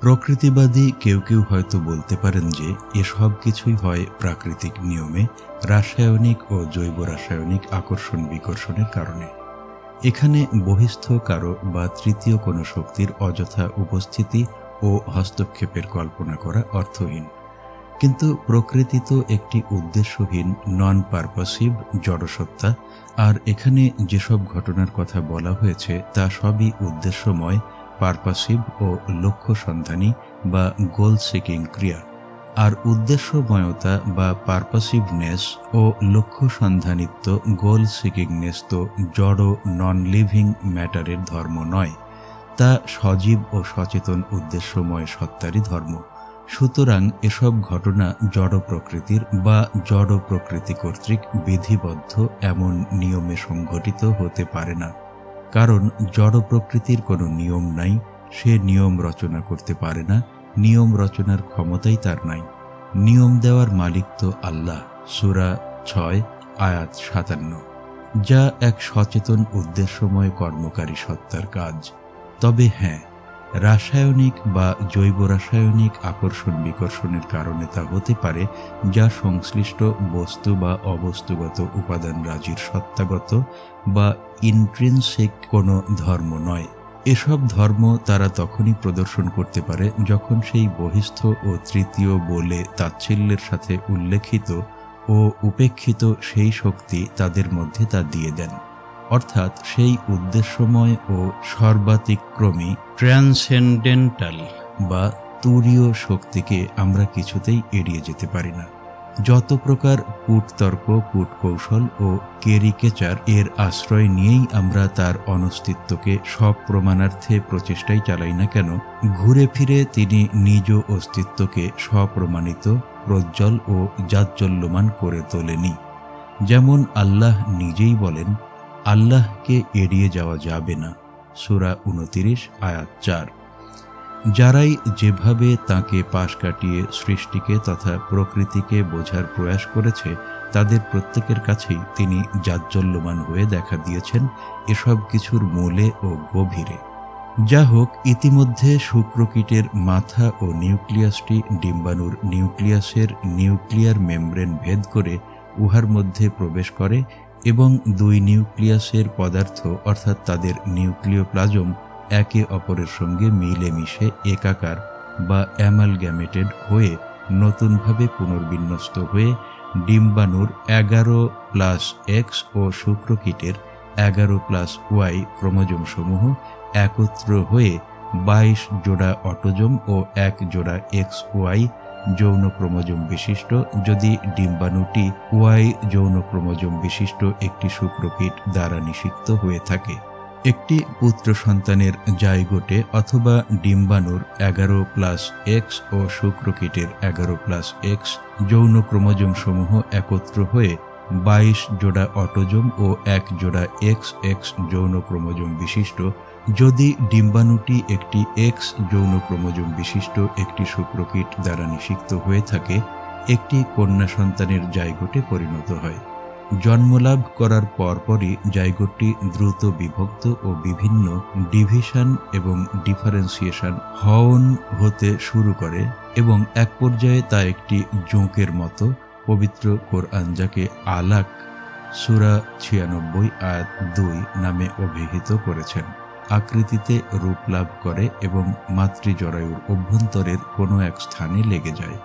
প্রকৃতিবাদী কেউ কেউ হয়তো বলতে পারেন যে এসব কিছুই হয় প্রাকৃতিক নিয়মে, রাসায়নিক ও জৈব রাসায়নিক আকর্ষণ বিকর্ষণের কারণে। এখানে বহিস্থ কারো বা তৃতীয় কোনো শক্তির অযথা উপস্থিতি ও হস্তক্ষেপের কল্পনা করা অর্থহীন। কিন্তু প্রকৃতি তো একটি উদ্দেশ্যহীন নন পারপাসিভ জড়সত্তা, আর এখানে যেসব ঘটনার কথা বলা হয়েছে তা সবই উদ্দেশ্যময়, পারপাসিভ ও লক্ষ্য সন্ধানী বা গোল সিকিং ক্রিয়া। আর উদ্দেশ্যময়তা বা পারপাসিভনেস ও লক্ষ্য সন্ধানিত্ব, গোল সিকিংনেস তো জড় নন লিভিং ম্যাটারের ধর্ম নয়, তা সজীব ও সচেতন উদ্দেশ্যময় সত্তারই ধর্ম। সুতরাং এসব ঘটনা জড় প্রকৃতির বা জড় প্রকৃতি কর্তৃক বিধিবদ্ধ এমন নিয়মে সংঘটিত হতে পারে না। কারণ জড় প্রকৃতির কোনো নিয়ম নাই, সে নিয়ম রচনা করতে পারে না, নিয়ম রচনার ক্ষমতাই তার নাই। নিয়ম দেওয়ার মালিক তো আল্লাহ। সূরা 6 আয়াত 57, যা এক সচেতন উদ্দেশ্যময় কর্মকারী সত্তার কাজ। তবে হ্যাঁ, রাসায়নিক বা জৈব রাসায়নিক আকর্ষণ বিকর্ষণের কারণে তা হতে পারে, যা সংশ্লিষ্ট বস্তু বা অবস্তুগত উপাদান রাজির সত্তাগত বা ইন্ট্রিনসিক কোনো ধর্ম নয়। এসব ধর্ম তারা তখনই প্রদর্শন করতে পারে যখন সেই বহিস্থ ও তৃতীয় বলে তাচ্ছিল্যের সাথে উল্লেখিত ও উপেক্ষিত সেই শক্তি তাদের মধ্যে তা দিয়ে দেন। অর্থাৎ সেই উদ্দেশ্যময় ও সর্বাতিক্রমী ট্রান্সেন্ডেন্টাল বা তুরীয় শক্তিকে আমরা কিছুতেই এড়িয়ে যেতে পারি না। যত প্রকার কূটতর্ক, কূটকৌশল ও ক্যারিকেচার এর আশ্রয় নিয়েই আমরা তার অনস্তিত্বকে সব প্রমাণার্থে প্রচেষ্টাই চালাই না কেন, ঘুরে ফিরে তিনি নিজ অস্তিত্বকে স্বপ্রমাণিত, প্রজ্জ্বল ও জাজ্জল্যমান করে তোলেনি। যেমন আল্লাহ নিজেই বলেন, আল্লাহকে এড়িয়ে যাওয়া যাবে না। সূরা 29 আয়াত 4। যারাই যেভাবে তাঁকে পাশ কাটিয়ে সৃষ্টিকে তথা প্রকৃতিকে বোঝার প্রয়াস করেছে, তাদের প্রত্যেকের কাছেই তিনি জাজ্জল্যমান হয়ে দেখা দিয়েছেন এসব কিছুর মূলে ও গভীরে। যা হোক, ইতিমধ্যে শুক্রকীটের মাথা ও নিউক্লিয়াসটি ডিম্বাণুর নিউক্লিয়াসের নিউক্লিয়ার মেমব্রেন ভেদ করে উহার মধ্যে প্রবেশ করে এবং দুই নিউক্লিয়াসের পদার্থ অর্থাৎ তাদের নিউক্লিওপ্লাজম একে অপরের সঙ্গে মিলেমিশে একাকার বা অ্যামালগ্যামেটেড হয়ে নতুনভাবে পুনর্বিন্যস্ত হয়ে ডিম্বাণুর 11+X ও শুক্রকীটের 11+Y ক্রোমোজোমসমূহ একত্র হয়ে 22 জোড়া অটোজোম ও 1 জোড়া XY যৌন ক্রোমোজোম বিশিষ্ট, যদি ডিম্বাণুটি Y যৌন ক্রোমোজোম বিশিষ্ট একটি শুক্রকীট দ্বারা নিষিক্ত হয়ে থাকে। একটি পুত্র সন্তানের জাইগোটে অথবা ডিম্বাণুর 11+X ও শুক্রকীটের 11+X যৌন ক্রোমোজোম সমূহ একত্র হয়ে 22 জোড়া অটোজোম ও 1 জোড়া XX যৌন ক্রোমোজোম বিশিষ্ট, যদি ডিম্বাণুটি একটি X যৌন ক্রোমোজোম বিশিষ্ট একটি শুক্রকীট দ্বারা নিষিক্ত হয়ে থাকে, একটি কন্যা সন্তানের জাইগোটে পরিণত হয়। জন্মলাভ করার পরপরই জাইগোটটি দ্রুত বিভক্ত ও বিভিন্ন ডিভিশন এবং ডিফারেন্সিয়েশন হতে শুরু করে এবং এক পর্যায়ে তা একটি জোঁকের মতো, পবিত্র কোরআন যাকে আলাক সূরা 96 আয়াত 2 নামে অভিহিত করেছেন, আকৃতিতে রূপ লাভ করে এবং মাতৃজরায়ুর অভ্যন্তরের কোনো এক স্থানে লেগে যায়।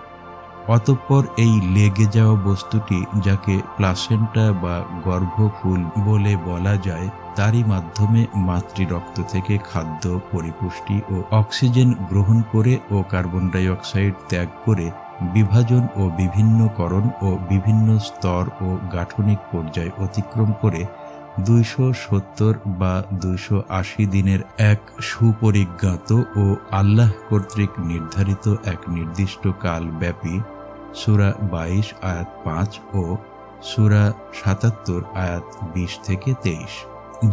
অতঃপর এই লেগে যাওয়া বস্তুটি, যাকে প্লাসেন্টা বা গর্ভফুল বলে বলা যায়, তারই মাধ্যমে মাতৃরক্ত থেকে খাদ্য, পরিপুষ্টি ও অক্সিজেন গ্রহণ করে ও কার্বন ডাই অক্সাইড ত্যাগ করে বিভাজন ও বিভিন্নকরণ ও বিভিন্ন স্তর ও গাঠনিক পর্যায় অতিক্রম করে 270 বা 280 দিনের এক সুপরিজ্ঞাত ও আল্লাহ কর্তৃক নির্ধারিত এক নির্দিষ্ট কাল ব্যাপী সূরা 22 আয়াত 5 ও সূরা 77 আয়াত 20 থেকে 23,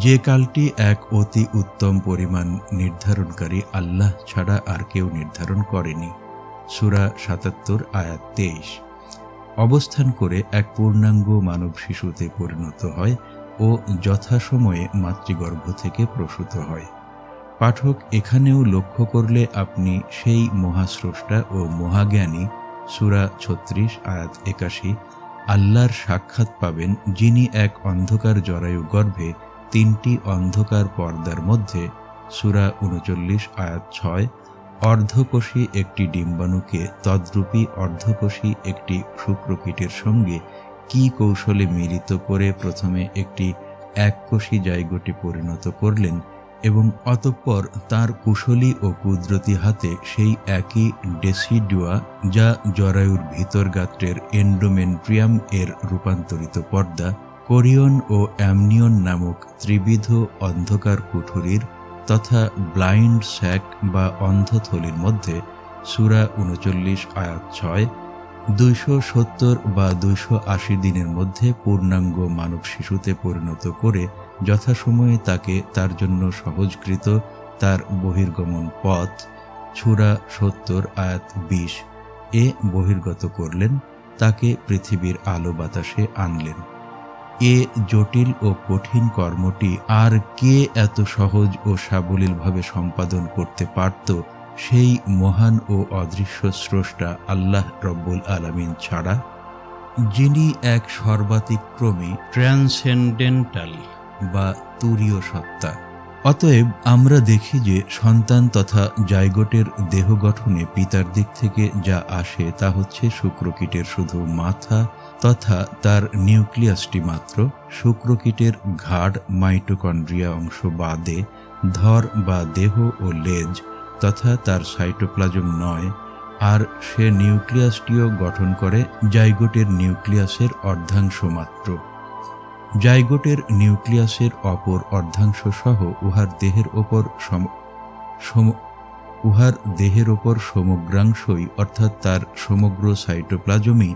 যে কালটি এক অতি উত্তম পরিমাণ নির্ধারণকারী আল্লাহ ছাড়া আর কেউ নির্ধারণ করেনি, সূরা 77 আয়াত 23, অবস্থান করে এক পূর্ণাঙ্গ মানব শিশুতে পরিণত হয় ও যথাসময়ে মাতৃগর্ভ থেকে প্রসূত হয়। পাঠক এখানেও লক্ষ্য করলে আপনি সেই মহাস্রষ্টা ও মহাজ্ঞানী সূরা ৩৬ আয়াত ৮১ আল্লাহর সাক্ষাৎ পাবেন, যিনি এক অন্ধকার জরায়ু গর্ভে ৩টি অন্ধকার পর্দার মধ্যে সূরা ৩৯ আয়াত ৬ অর্ধকোষী একটি ডিম্বাণুকে তদ্রূপী অর্ধকোষী একটি শুক্রকীটের সঙ্গে কি কৌশলে মিলিত করে প্রথমে একটি এককোষী জাইগোটে পরিণত করলেন এবং অতঃপর তার কুশলী ও কুদরতি হাতে সেই একই ডেসিডুয়া যা জরায়ুর ভিতর গাত্রের এন্ডোমেট্রিয়াম এর রূপান্তরিত পর্দা, কোরিয়ন ও অ্যামনিয়ন নামক ত্রিবিধ অন্ধকার কুঠুরির তথা ব্লাইন্ড স্যাক বা অন্ধথলির মধ্যে সূরা ৩৯ আয়াত ৬ ২৭০ বা ২৮০ দিনের মধ্যে পূর্ণাঙ্গ মানব শিশুতে পরিণত করে যথাসময়ে তাকে তার জন্য সহজকৃত তার বহির্গমন পথ সূরা ৭০ আয়াত ২০ এ বহির্গত করলেন, তাকে পৃথিবীর আলো বাতাসে আনলেন। এ জটিল ও কঠিন কর্মটি আর কে এত সহজ ও সাবলীলভাবে সম্পাদন করতে পারত সেই মহান ও অদৃশ্য স্রষ্টা আল্লাহ রব্বুল আলামিন ছাড়া, যিনি এক সর্বাতিক্রমী ট্রান্সেন্ডেন্টাল বা তুরীয় সত্তা। অতএব আমরা দেখি যে সন্তান তথা জাইগোটের দেহ গঠনে পিতার দিক থেকে যা আসে তা হচ্ছে শুক্রকীটের শুধু মাথা তথা তার নিউক্লিয়াসটি মাত্র। শুক্রকীটের ঘাড় মাইটোকন্ড্রিয়া অংশ বাদে ধর বা দেহ ও লেজ তথা তার সাইটোপ্লাজম নয়, আর সে নিউক্লিয়াসটিও গঠন করে জাইগোটের নিউক্লিয়াসের অর্ধাংশ মাত্র। জাইগোটের নিউক্লিয়াসের অপর অর্ধাংশ সহ উহার দেহের ওপর সমগ্রাংশই অর্থাৎ তার সমগ্র সাইটোপ্লাজমই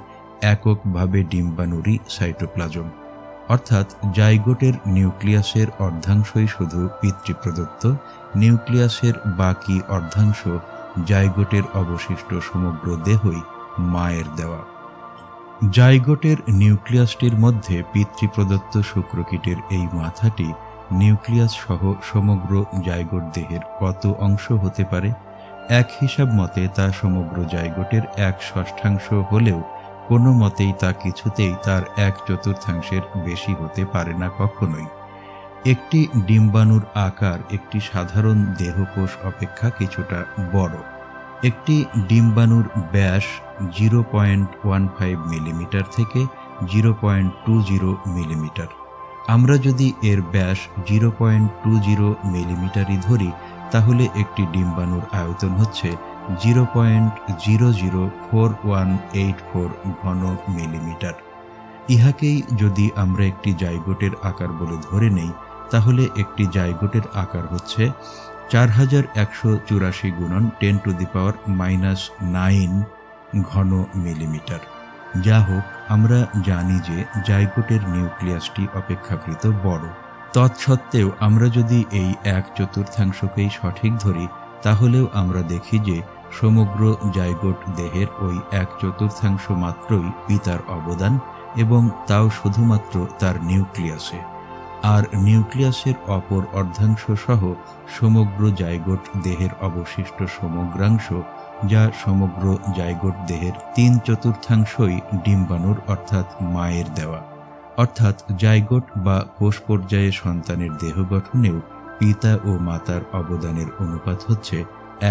এককভাবে ডিম্বাণুরই সাইটোপ্লাজম। অর্থাৎ জাইগোটের নিউক্লিয়াসের অর্ধাংশই শুধু পিতৃপ্রদত্ত, নিউক্লিয়াসের বাকি অর্ধাংশ জাইগোটের অবশিষ্ট সমগ্র দেহই মায়ের দেওয়া। জাইগোটের নিউক্লিয়াসটির মধ্যে পিতৃপ্রদত্ত শুক্রকীটের এই মাথাটি নিউক্লিয়াস সহ সমগ্র জাইগোট দেহের কত অংশ হতে পারে? এক হিসাব মতে তা সমগ্র জাইগোটের 1/6 হলেও কোনো মতেই তা কিছুতেই তার 1/4 বেশি হতে পারে না কখনোই। একটি ডিম্বাণুর আকার একটি সাধারণ দেহকোষ অপেক্ষা কিছুটা বড়। একটি ডিম্বাণুর ব্যাস 0.15 মিলিমিটার থেকে 0.20 মিলিমিটার। আমরা যদি এর ব্যাস 0.20 মিলিমিটারই ধরি, তাহলে একটি ডিম্বাণুর আয়তন হচ্ছে 0.004184 ঘন মিলিমিটার। ইহাকেই যদি আমরা একটি জাইগোটের আকার বলে ধরে নেই, তাহলে একটি জাইগোটের আকার হচ্ছে 4184 গুণন 10⁻⁻9 ঘন মিলিমিটার। যা হোক, আমরা জানি যে জাইগোটের নিউক্লিয়াসটি অপেক্ষাকৃত বড়। তৎসত্ত্বেও আমরা যদি এই 1/4কেই সঠিক ধরি, তাহলেও আমরা দেখি যে সমগ্র জাইগোট দেহের ওই 1/4 মাত্রই পিতার অবদান, এবং তাও শুধুমাত্র তার নিউক্লিয়াসে। আর নিউক্লিয়াসের অপর অর্ধাংশ সহ সমগ্র জাইগোট দেহের অবশিষ্ট সমগ্রাংশ, যা সমগ্র জাইগোট দেহের 3/4 ডিম্বাণুর অর্থাৎ মায়ের দেওয়া। অর্থাৎ জাইগোট বা কোষ পর্যায়ে সন্তানের দেহ গঠনেও পিতা ও মাতার অবদানের অনুপাত হচ্ছে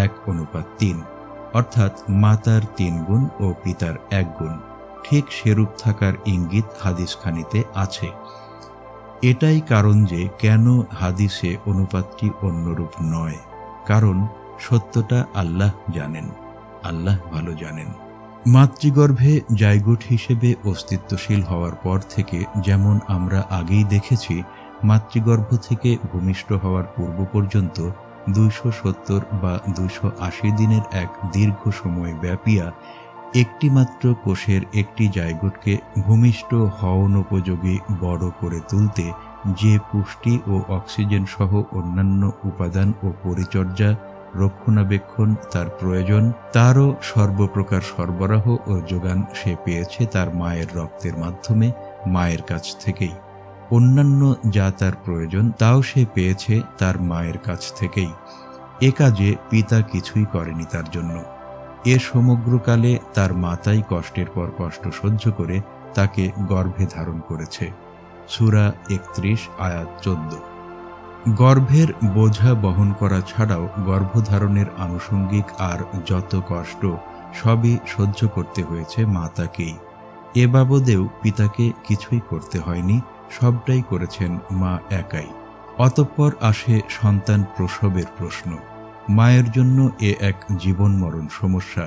1:3, অর্থাৎ মাতার 3 গুণ ও পিতার 1 গুণ। ঠিক সেরূপ থাকার ইঙ্গিত হাদিসখানিতে আছে। এটাই কারণ যে কেন হাদিসে অনুপাতটি অন্যরূপ নয়, কারণ সত্যটা আল্লাহ জানেন, আল্লাহ ভালো জানেন। মাতৃগর্ভে জাইগোট হিসেবে অস্তিত্বশীল হওয়ার পর থেকে যেমন আমরা আগেই দেখেছি, মাতৃগর্ভ থেকে ভূমিষ্ঠ হওয়ার পূর্ব পর্যন্ত 270 বা 280 দিনের এক দীর্ঘ সময় ব্যাপিয়া একটিমাত্র কোষের একটি জাইগোটকে ভূমিষ্ঠ হওনোপযোগী বড় করে তুলতে যে পুষ্টি ও অক্সিজেন সহ অন্যান্য উপাদান ও পরিচর্যা রক্ষণাবেক্ষণ তার প্রয়োজন, তারও সর্বপ্রকার সরবরাহ ও যোগান সে পেয়েছে তার মায়ের রক্তের মাধ্যমে, মায়ের কাছ থেকেই। অন্যান্য যা তার প্রয়োজন তাও সে পেয়েছে তার মায়ের কাছ থেকেই। এ কাজে পিতা কিছুই করেনি তার জন্য। এ সমগ্রকালে তার মাতাই কষ্টের পর কষ্ট সহ্য করে তাকে গর্ভে ধারণ করেছে। সূরা ৩১ আয়াত ১৪। গর্ভের বোঝা বহন করা ছাড়াও গর্ভধারণের আনুষঙ্গিক আর যত কষ্ট সবই সহ্য করতে হয়েছে মাতাকেই। এ বাবদেও পিতাকে কিছুই করতে হয়নি, সবটাই করেছেন মা একাই। অতঃপর আসে সন্তান প্রসবের প্রশ্ন। মায়ের জন্য এ এক জীবন মরণ সমস্যা।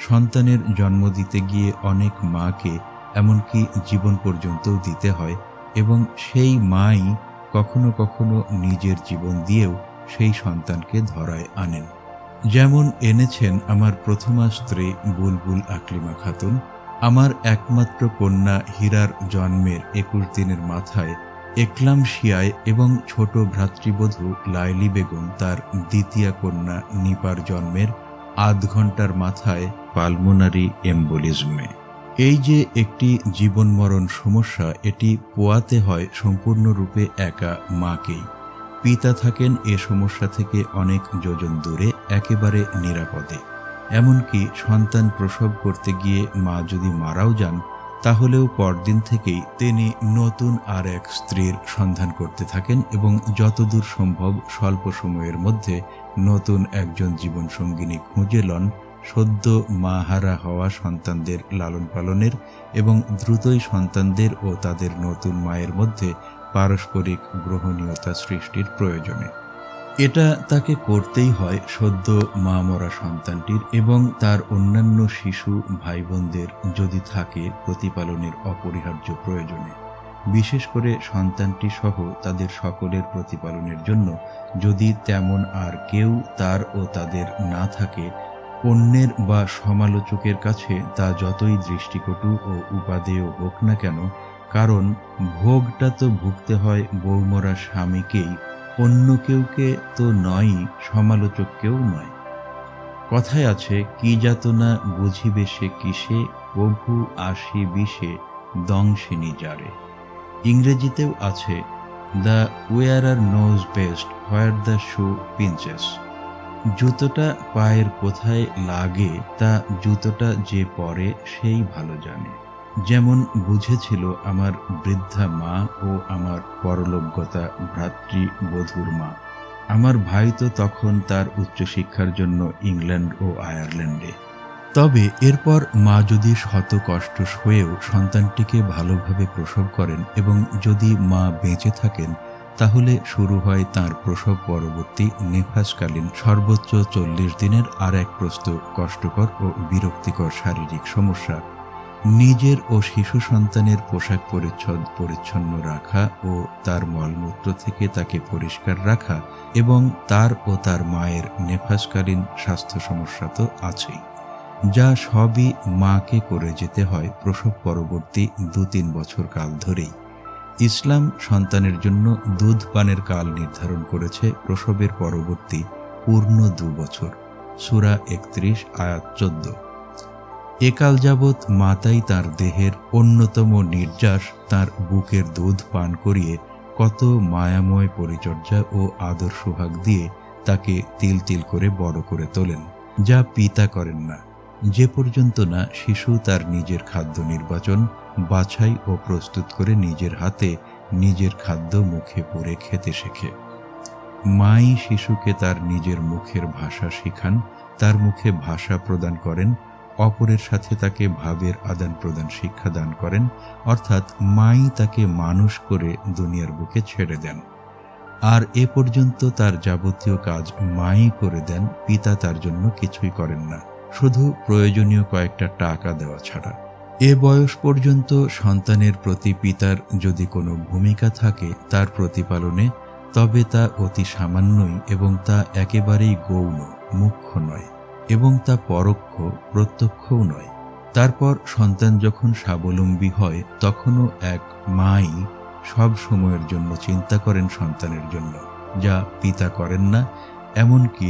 সন্তানের জন্ম দিতে গিয়ে অনেক মাকে এমনকি জীবন পর্যন্তও দিতে হয়, এবং সেই মাই কখনো কখনো নিজের জীবন দিয়েও সেই সন্তানকে ধরায় আনেন। যেমন এনেছেন আমার প্রথমা স্ত্রী বুলবুল আকলিমা খাতুন। আমার একমাত্র কন্যা হীরার জন্মের ২১ দিনের মাথায় একলামশিয়ায় এবং ছোট ভ্রাতৃবধূ লাইলি বেগম তার দ্বিতীয় কন্যা নিপার জন্মের আধ ঘন্টার মাথায় পালমোনারি এম্বোলিজমে। এই যে একটি জীবন মরণ সমস্যা, এটি পোয়াতে হয় সম্পূর্ণরূপে একা মাকেই। পিতা থাকেন এ সমস্যা থেকে অনেক যোজন দূরে, একেবারে নিরাপদে। এমনকি সন্তান প্রসব করতে গিয়ে মা যদি মারাও যান, তাহলেও পরদিন থেকেই তিনি নতুন আর এক স্ত্রীর সন্ধান করতে থাকেন এবং যতদূর সম্ভব স্বল্প সময়ের মধ্যে নতুন একজন জীবনসঙ্গিনী খুঁজে লন সদ্য মাহারা হওয়া সন্তানদের লালন পালনের এবং দ্রুতই সন্তানদের ও তাদের নতুন মায়ের মধ্যে পারস্পরিক গ্রহণীয়তা সৃষ্টির প্রয়োজনে। এটা তাকে করতেই হয় সদ্য মা মরা সন্তানটির এবং তার অন্যান্য শিশু ভাই বোনদের যদি থাকে প্রতিপালনের অপরিহার্য প্রয়োজনে। বিশেষ করে সন্তানটি সহ তাদের সকলের প্রতিপালনের জন্য যদি তেমন আর কেউ তার ও তাদের না থাকে, অন্যের বা সমালোচকের কাছে তা যতই দৃষ্টিকটু ও উপাদেয় হোক না কেন, কারণ ভোগটা তো ভুগতে হয় বৌমরা স্বামীকেই, অন্য কেউকে তো নয়ই, সমালোচককেও নয়। কথায় আছে, কি যাতনা বুঝিবে সে কিসে, প্রভু আসি বিষে দংশিনী যারে। ইংরেজিতেও আছে, the wearer knows best where the shoe pinches. জুতোটা পায়ের কোথায় লাগে তা জুতোটা যে পরে সেই ভালো জানে। যেমন বুঝেছিল আমার বৃদ্ধা মা ও আমার পরলোকগতা ভ্রাতৃবধূর মা। আমার ভাই তো তখন তার উচ্চশিক্ষার জন্য ইংল্যান্ড ও আয়ারল্যান্ডে। তবে এরপর মা যদি শত কষ্ট সয়েও সন্তানটিকে ভালোভাবে প্রসব করেন এবং যদি মা বেঁচে থাকেন, তাহলে শুরু হয় তার প্রসব পরবর্তী নেফাসকালীন সর্বোচ্চ ৪০ দিনের আর এক প্রস্ত কষ্টকর ও বিরক্তিকর শারীরিক সমস্যা। নিজের ও শিশু সন্তানের পোশাক পরিচ্ছন্ন রাখা ও তার মলমূত্র থেকে তাকে পরিষ্কার রাখা এবং তার ও তার মায়ের নেফাসকালীন স্বাস্থ্য সমস্যা তো আছেই, যা সবই মাকে করে যেতে হয় প্রসব পরবর্তী ২-৩ বছর কাল ধরেই। ইসলাম সন্তানের জন্য দুধ পানের কাল নির্ধারণ করেছে প্রসবের পরবর্তী পূর্ণ ২ বছর। সূরা ৩১ আয়াত ১৪। একাল যাবৎ মাতাই তার দেহের অন্যতম নির্যাস তার বুকের দুধ পান করিয়ে কত মায়াময় পরিচর্যা ও আদর সোহাগ দিয়ে তাকে তিল তিল করে বড় করে তোলেন, যা পিতা করেন না, যে পর্যন্ত না শিশু তার নিজের খাদ্য নির্বাচন, বাছাই ও প্রস্তুত করে নিজের হাতে নিজের খাদ্য মুখে পুরে খেতে শেখে। মাই শিশুকে তার নিজের মুখের ভাষা শিখান, তার মুখে ভাষা প্রদান করেন, অপরের সাথে তাকে ভাবের আদান প্রদান শিক্ষা দান করেন, অর্থাৎ মাই তাকে মানুষ করে দুনিয়ার বুকে ছেড়ে দেন। আর এ পর্যন্ত তার যাবতীয় কাজ মাই করে দেন, পিতা তার জন্য কিছুই করেন না, শুধু প্রয়োজনীয় কয়েকটা টাকা দেওয়া ছাড়া। এ বয়স পর্যন্ত সন্তানের প্রতি পিতার যদি কোনো ভূমিকা থাকে তার প্রতিপালনে, তবে তা অতি সামান্যই এবং তা একেবারেই গৌণ, মুখ্য নয়, এবং তা পরোক্ষ, প্রত্যক্ষও নয়। তারপর সন্তান যখন স্বাবলম্বী হয়, তখনও এক মাই সব সময়ের জন্য চিন্তা করেন সন্তানের জন্য, যা পিতা করেন না। এমনকি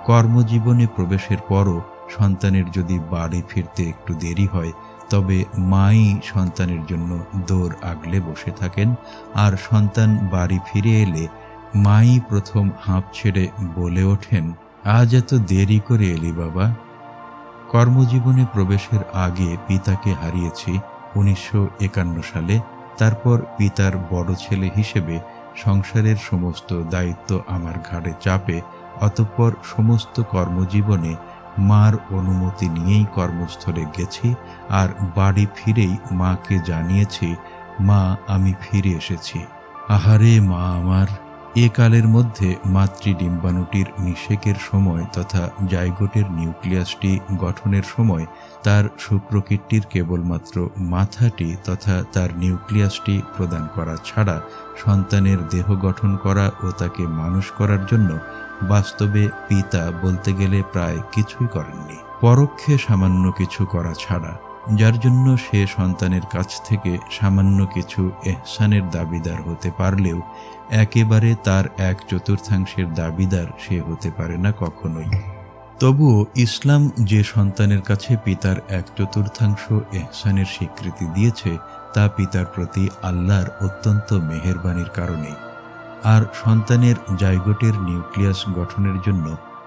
কর্মজীবনে প্রবেশের পরও সন্তানের যদি বাড়ি ফিরতে একটু দেরি হয়, তবে মাই সন্তানের জন্য দৌড় আগলে বসে থাকেন, আর সন্তান বাড়ি ফিরে এলে মাই প্রথম হাঁপ ছেড়ে বলে ওঠেন, আজ এত দেরি করে এলি বাবা? কর্মজীবনে প্রবেশের আগে পিতাকে হারিয়েছি 1951 সালে। তারপর পিতার বড় ছেলে হিসেবে সংসারের সমস্ত দায়িত্ব আমার ঘাড়ে চাপে, অতঃপর সমস্ত কর্মজীবনে মার অনুমতি নিয়েই কর্মস্থলে গেছি, আর বাড়ি ফিরেই মাকে জানিয়েছি, মা আমি ফিরে এসেছি। আহারে মা আমার! এ কালের মধ্যে মাতৃডিম্বাণুটির নিষেকের সময় তথা জাইগোটের নিউক্লিয়াসটি গঠনের সময় তার শুক্রকীটটির কেবলমাত্র মাথাটি তথা তার নিউক্লিয়াসটি প্রদান করা ছাড়া সন্তানের দেহ গঠন করা ও তাকে মানুষ করার জন্য বাস্তবে পিতা বলতে গেলে প্রায় কিছুই করেননি, পরোক্ষে সামান্য কিছু করা ছাড়া, যার জন্য সে সন্তানের কাছ থেকে সামান্য কিছু এহসানের দাবিদার হতে পারলেও একেবারে তার 1/4 দাবিদার সে হতে পারে না কখনোই। তবুও ইসলাম যে সন্তানের কাছে পিতার 1/4 এহসানের স্বীকৃতি দিয়েছে তা পিতার প্রতি আল্লাহর অত্যন্ত মেহেরবানির কারণেই। আর সন্তানের জাইগোটের নিউক্লিয়াস গঠনের জন্য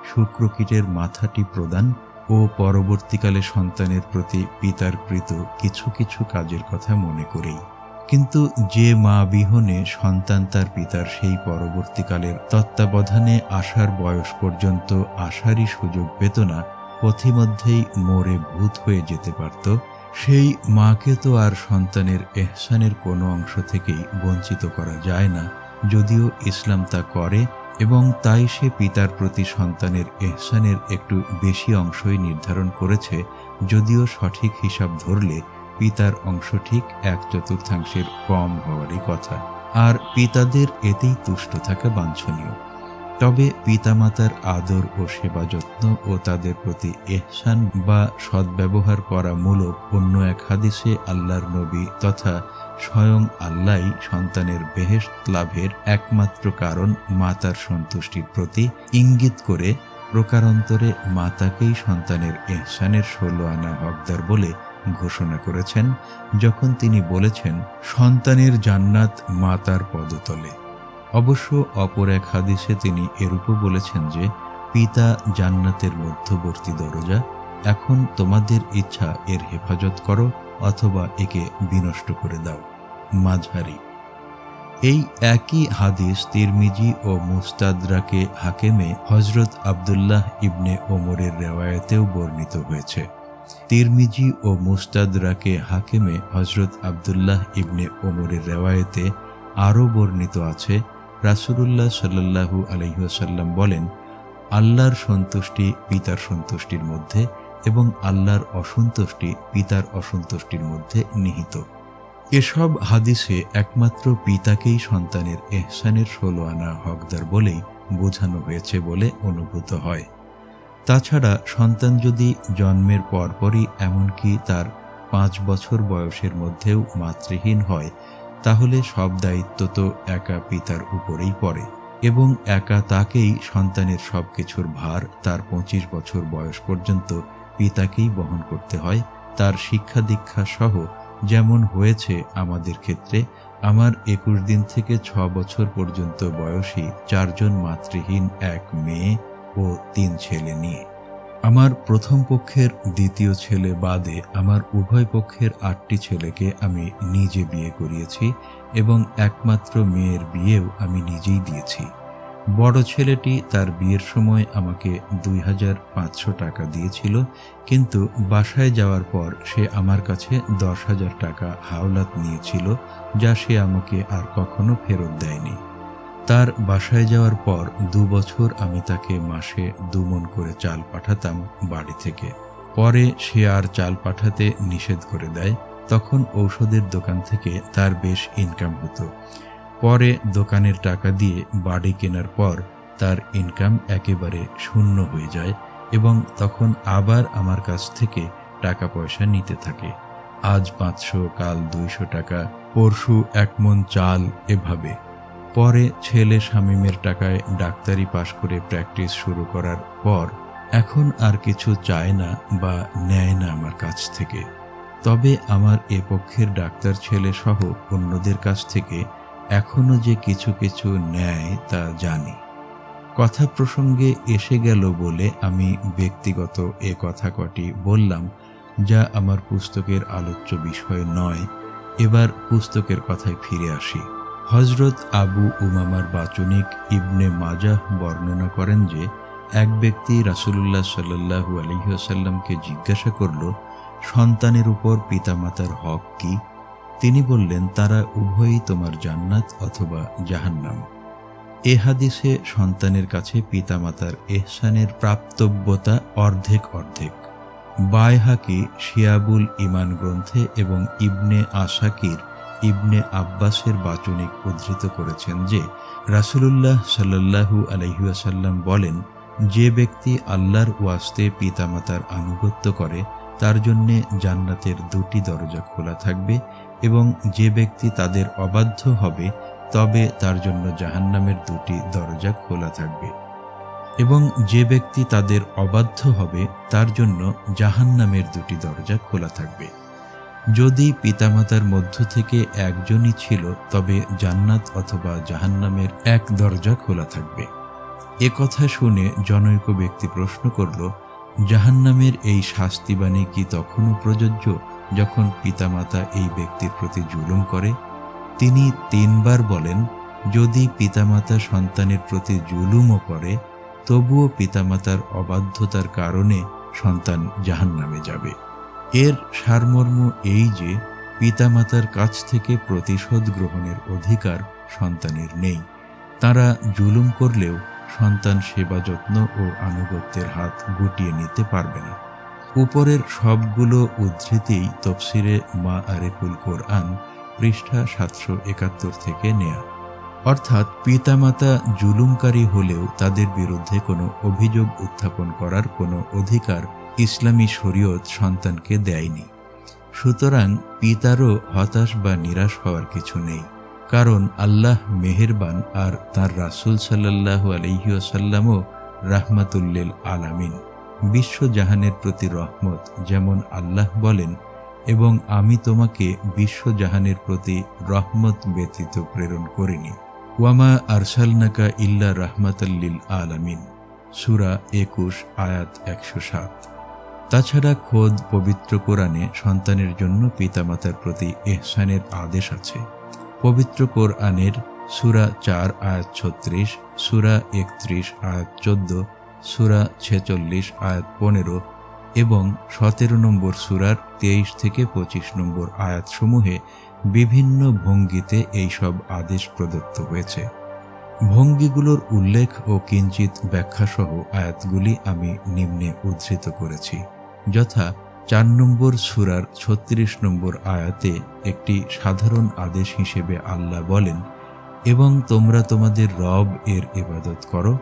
শুক্রকীটের মাথাটি প্রদান ও পরবর্তীকালে সন্তানের প্রতি পিতার কৃত কিছু কিছু কাজের কথা মনে করেই। কিন্তু যে মা বিহনে সন্তান তার পিতার সেই পরবর্তীকালের তত্ত্বাবধানে আসার বয়স পর্যন্ত আসারই সুযোগ পেত না, পথিমধ্যেই মরে ভূত হয়ে যেতে পারত, সেই মাকে তো আর সন্তানের এহসানের কোনো অংশ থেকেই বঞ্চিত করা যায় না, যদিও ইসলাম তা করে, এবং তাই সে পিতার প্রতি সন্তানের এহসানের একটু বেশি অংশই নির্ধারণ করেছে, যদিও সঠিক হিসাব ধরলে পিতার অংশ ঠিক 1/4 কম হওয়ারই কথা, আর পিতাদের এতেই তুষ্ট থাকা বাঞ্ছনীয়। তবে পিতামাতার আদর ও সেবা যত্ন ও তাদের প্রতি এহসান বা সদ্ব্যবহার করা মূলক অন্য এক হাদিসে আল্লাহর নবী তথা স্বয়ং আল্লাহই সন্তানের বেহেশত লাভের একমাত্র কারণ মাতার সন্তুষ্টির প্রতি ইঙ্গিত করে প্রকারান্তরে মাতাকেই সন্তানের এহসানের 16 আনা হকদার বলে ঘোষণা করেছেন, যখন তিনি বলেছেন, সন্তানের জান্নাত মাতার পদতলে। অবশ্য অপর এক হাদিসে তিনি এরূপও বলেছেন যে, পিতা জান্নাতের মধ্যবর্তী দরজা, এখন তোমাদের ইচ্ছা এর হেফাজত করো অথবা একে বিনষ্ট করে দাও। মাঝহারি। এই একই হাদিস তিরমিজি ও মুস্তাদরাকে হাকেমে হযরত আব্দুল্লাহ ইবনে ওমরের রেওয়ায়েতেও বর্ণিত হয়েছে। তিরমিজি ও মুস্তাদরাকে হাকেমে হযরত আব্দুল্লাহ ইবনে ওমরের রেওয়ায়েতে আরও বর্ণিত আছে, রাসূলুল্লাহ সাল্লাল্লাহু আলাইহি ওয়াসাল্লাম বলেন, আল্লাহর সন্তুষ্টি পিতার সন্তুষ্টির মধ্যে এবং আল্লাহর অসন্তুষ্টি পিতার অসন্তুষ্টির মধ্যে নিহিত। এসব হাদিসে একমাত্র পিতাকেই সন্তানের এহসানের 16 আনা হকদার বলেই বোঝানো হয়েছে বলে অনুভূত হয়। তাছাড়া সন্তান যদি জন্মের পরপরই এমনকি তার 5 বছর বয়সের মধ্যেও মাতৃহীন হয়, তাহলে সব দায়িত্ব তো একা পিতার উপরেই পড়ে, এবং একা তাকেই সন্তানের সব কিছুর ভার তার 25 বছর বয়স পর্যন্ত পিতাকেই বহন করতে হয়। তার শিক্ষা দীক্ষা সহ, যেমন হয়েছে আমাদের ক্ষেত্রে, আমার 21 দিন থেকে 6 বছর পর্যন্ত বয়সী 4 জন মাতৃহীন, 1 মেয়ে ও 3 ছেলে নিয়ে। আমার প্রথম পক্ষের দ্বিতীয় ছেলে বাদে আমার উভয় পক্ষের 8টি ছেলেকে আমি নিজে বিয়ে করিয়েছি, এবং একমাত্র মেয়ের বিয়েও আমি নিজেই দিয়েছি। বড় ছেলেটি তার বিয়ের সময় আমাকে 2500 টাকা দিয়েছিল, কিন্তু বাসায় যাওয়ার পর সে আমার কাছে 10,000 টাকা হাওলাত নিয়েছিল, যা সে আমাকে আর কখনো ফেরত দেয়নি। তার বাসায় যাওয়ার পর 2 বছর আমি তাকে মাসে 2 মণ করে চাল পাঠাতাম বাড়ি থেকে। পরে সে আর চাল পাঠাতে নিষেধ করে দেয়। তখন ঔষধের দোকান থেকে তার বেশ ইনকাম হতো। পরে দোকানের টাকা দিয়ে বাড়ি কেনার পর তার ইনকাম একেবারে শূন্য হয়ে যায়, এবং তখন আবার আমার কাছ থেকে টাকা পয়সা নিতে থাকে। আজ 500, কাল 200 টাকা, পরশু 1 মণ চাল, এভাবে। পরে ছেলে শামীমের টাকায় ডাক্তারি পাশ করে প্র্যাকটিস শুরু করার পর এখন আর কিছু চায় না বা নেয় না আমার কাছ থেকে। তবে আমার এ পক্ষের ডাক্তার ছেলে সহ অন্যদের কাছ থেকে এখনো যে কিছু কিছু নেয় তা জানি। কথা প্রসঙ্গে এসে গেল বলে আমি ব্যক্তিগত এ কথা কটি বললাম, যা আমার পুস্তকের আলোচ্য বিষয় নয়। এবার পুস্তকের কথায় ফিরে আসি। হজরত আবু উমামার বাচনিক ইবনে মাজাহ বর্ণনা করেন যে এক ব্যক্তি রাসূলুল্লাহ সাল্লাল্লাহু আলাইহি ওয়াসাল্লামকে জিজ্ঞাসা করল, সন্তানের উপর পিতামাতার হক কি? তিনি বললেন, তারা উভয়ই তোমার জান্নাত অথবা জাহান্নাম। এ হাদিসে সন্তানের কাছে পিতামাতার ইহসানের প্রাপ্তব্যতা অর্ধেক অর্ধেক। বায়হাকি শিয়াবুল ঈমান গ্রন্থে এবং ইবনে আসাকির ইবনে আব্বাসের বাচনিক উদ্ধৃত করেছেন যে রাসূলুল্লাহ সাল্লাল্লাহু আলাইহি ওয়াসাল্লাম বলেন, যে ব্যক্তি আল্লাহর ওয়াস্তে পিতামাতার আনুগত্য করে তার জন্য জান্নাতের 2টি দরজা খোলা থাকবে, এবং যে ব্যক্তি তাদের অবাধ্য হবে তবে তার জন্য জাহান্নামের 2টি দরজা খোলা থাকবে, এবং যে ব্যক্তি তাদের অবাধ্য হবে তার জন্য জাহান্নামের 2টি দরজা খোলা থাকবে। যদি পিতামাতার মধ্য থেকে একজনই ছিল তবে জান্নাত অথবা জাহান্নামের 1 দরজা খোলা থাকবে। এ কথা শুনে জনৈক ব্যক্তি প্রশ্ন করল, জাহান্নামের এই শাস্তিবাণী কি তখনও প্রযোজ্য যখন পিতামাতা এই ব্যক্তির প্রতি জুলুম করে? তিনি 3 বার বলেন, যদি পিতামাতা সন্তানের প্রতি জুলুমও করে তবুও পিতামাতার অবাধ্যতার কারণে সন্তান জাহান্নামে যাবে। এর সারমর্ম এই যে পিতামাতার কাছ থেকে প্রতিশোধ গ্রহণের অধিকার সন্তানের নেই। তারা জুলুম করলেও সন্তান সেবা যত্ন ও আনুগত্যের হাত গুটিয়ে নিতে পারবে না। উপরের সবগুলো উদ্ধৃতিই তফসিরে মাআরিফুল কোরআন পৃষ্ঠা 771 থেকে নেয়া। অর্থাৎ পিতামাতা জুলুমকারী হলেও তাদের বিরুদ্ধে কোনো অভিযোগ উত্থাপন করার কোনো অধিকার ইসলামী শরীয়ত সন্তানকে দেয়নি। সুতরাং পিতারও হতাশ বা নিরাশ হওয়ার কিছু নেই, কারণ আল্লাহ মেহেরবান আর তার রাসূল সাল্লাল্লাহু আলাইহি ওয়াসাল্লামও রাহমাতুল আলামিন, বিশ্বজাহানের প্রতি রহমত। যেমন আল্লাহ বলেন, এবং আমি তোমাকে বিশ্বজাহানের প্রতি রহমত ব্যতীত প্রেরণ করিনি। ওয়ামা আরসালনাকা ইল্লা রাহমাতাল্লিল আলামিন, সূরা 21 আয়াত 107। তাছাড়া খোদ পবিত্র কোরআনে সন্তানের জন্য পিতামাতার প্রতি ইহসানের আদেশ আছে। পবিত্র কোরআনের সূরা 4 আয়াত 36, সূরা 31 আয়াত 14, সূরা 46 আয়াত 15 এবং 17 নম্বর সূরার 23 থেকে 25 নম্বর আয়াতসমূহে বিভিন্ন ভঙ্গিতে এইসব আদেশ প্রদত্ত হয়েছে। ভঙ্গিগুলোর উল্লেখ ও কিঞ্চিত ব্যাখ্যাসহ আয়াতগুলি আমি নিম্নে উদ্ধৃত করেছি, যথা 4 নম্বর সূরার 36 নম্বর আয়াতে একটি সাধারণ আদেশ হিসেবে আল্লাহ বলেন, এবং তোমরা তোমাদের রব এর ইবাদত করো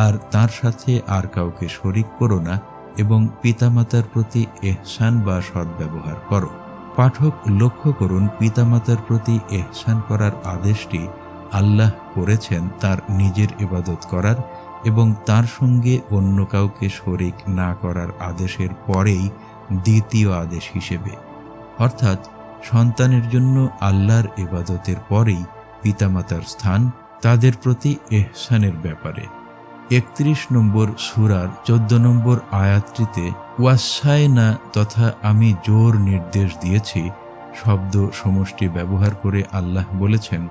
আর তার সাথে আর কাউকে শরিক করো না, এবং পিতামাতার প্রতি ইহসান বা সদ্ব্যবহার করো। পাঠক লক্ষ্য করুন, পিতামাতার প্রতি ইহসান করার আদেশটি আল্লাহ করেছেন তার নিজের ইবাদত করার এবং তার সঙ্গে অন্য কাউকে শরিক না করার আদেশের পরেই দ্বিতীয় আদেশ হিসেবে। অর্থাৎ সন্তানের জন্য আল্লাহর ইবাদতের পরেই পিতামাতার স্থান তাদের প্রতি ইহসানের ব্যাপারে। 31 নম্বর সূরার 14 নম্বর আয়াতটিতে ওয়াসায়না তথা আমি জোর নির্দেশ দিয়েছি শব্দ সমষ্টি ব্যবহার করে আল্লাহ বলেছেন,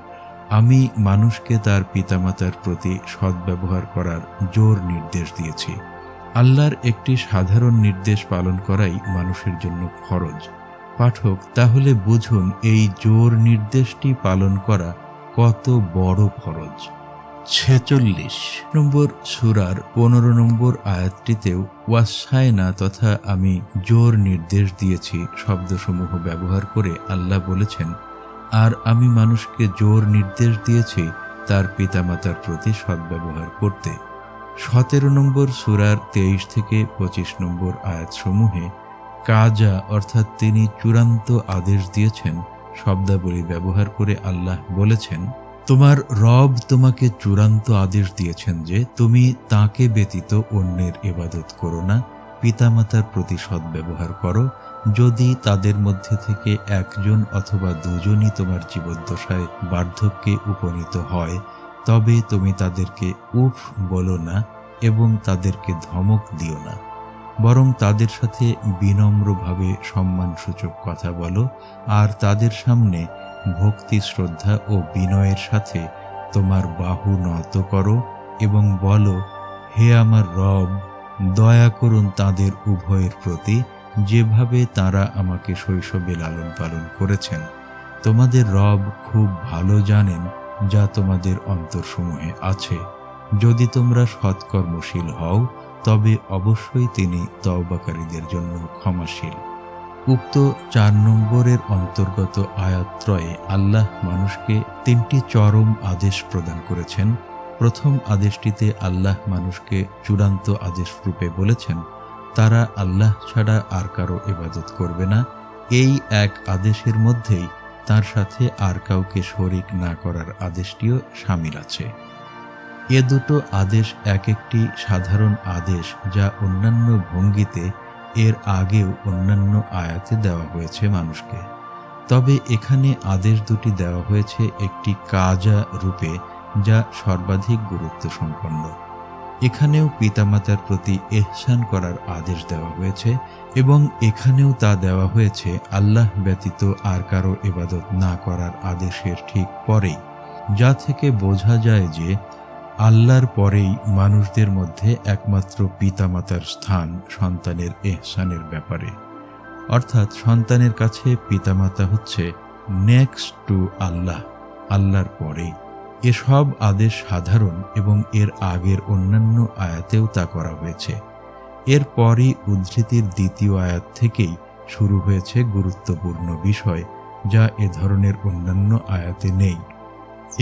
আমি মানুষকে তার পিতামাতার প্রতি সদ্ব্যবহার করার জোর নির্দেশ দিয়েছি। আল্লাহর একটি সাধারণ নির্দেশ পালন করাই মানুষের জন্য ফরজ। পাঠক তাহলে বুঝুন এই জোর নির্দেশটি পালন করা কত বড় ফরজ। 46 নম্বর সূরার 15 নম্বর আয়াতটিতেও ওয়াসায়না তথা আমি জোর নির্দেশ দিয়েছি শব্দসমূহ ব্যবহার করে আল্লাহ বলেছেন, আর আমি মানুষকে জোর নির্দেশ দিয়েছি তার পিতামাতার প্রতি সদ্ব্যবহার করতে। 17 নম্বর সূরার 23 থেকে 25 নম্বর আয়াতসমূহে কাজা অর্থাৎ তিনি চূড়ান্ত আদেশ দিয়েছেন শব্দাবলী ব্যবহার করে আল্লাহ বলেছেন, তোমার রব তোমাকে চূড়ান্ত আদেশ দিয়েছেন যে তুমি তাকে ব্যতীত অন্যের ইবাদত করো না, পিতামাতার প্রতি সদ্ব্যবহার করো। যদি তাদের মধ্যে থেকে একজন অথবা দুজনই তোমার জীবদ্দশায় বার্ধক্যে উপনীত হয় তবে তুমি তাদেরকে উফ বলো না এবং তাদেরকে ধমক দিও না, বরং তাদের সাথে বিনম্রভাবে সম্মানসূচক কথা বলো আর তাদের সামনে ভক্তি, শ্রদ্ধা ও বিনয়ের সাথে তোমার বাহু নত করো এবং বলো, হে আমার রব, দয়া করুন তাদের উভয়ের প্রতি, যেভাবে তারা আমাকে শৈশবে লালন পালন করেছেন। তোমাদের রব খুব ভালো জানেন যা তোমাদের অন্তরসমূহে আছে। যদি তোমরা সৎকর্মশীল হও তবে অবশ্যই তিনি তওবাকারীদের জন্য ক্ষমাশীল। উক্ত 4 নম্বরের অন্তর্গত আয়াতত্রয়ে আল্লাহ মানুষকে 3টি চরম আদেশ প্রদান করেছেন। প্রথম আদেশটিতে আল্লাহ মানুষকে চূড়ান্ত আদেশ রূপে বলেছেন তারা আল্লাহ ছাড়া আর কারো ইবাদত করবে না। এই এক আদেশের মধ্যেই তার সাথে আর কাউকে শরীক না করার আদেশটিও শামিল আছে। এ দুটো আদেশ এক একটি সাধারণ আদেশ যা অন্যান্য ভঙ্গিতে এর আগেও অন্যান্য আয়াতে দেওয়া হয়েছে মানুষকে। তবে এখানে আদেশ দুটি দেওয়া হয়েছে একটি কাজা রূপে, যা সর্বাধিক গুরুত্ব সম্পন্ন। এখানেও পিতামাতার প্রতি ইহসান করার আদেশ দেওয়া হয়েছে এবং এখানেও তা দেওয়া হয়েছে আল্লাহ ব্যতীত আর কারো ইবাদত না করার আদেশের ঠিক পরেই, যা থেকে বোঝা যায় যে আল্লাহর পরেই মানুষদের মধ্যে একমাত্র পিতামাতার স্থান সন্তানের ইহসানের ব্যাপারে। অর্থাৎ সন্তানের কাছে পিতামাতা হচ্ছে নেক্সট টু আল্লাহ, আল্লাহর পরেই। এসব আদেশ সাধারণ এবং এর আগের অন্যান্য আয়াতেও তা করা হয়েছে। এরপরই উদ্ধৃতির দ্বিতীয় আয়াত থেকেই শুরু হয়েছে গুরুত্বপূর্ণ বিষয়, যা এ ধরনের অন্যান্য আয়াতে নেই।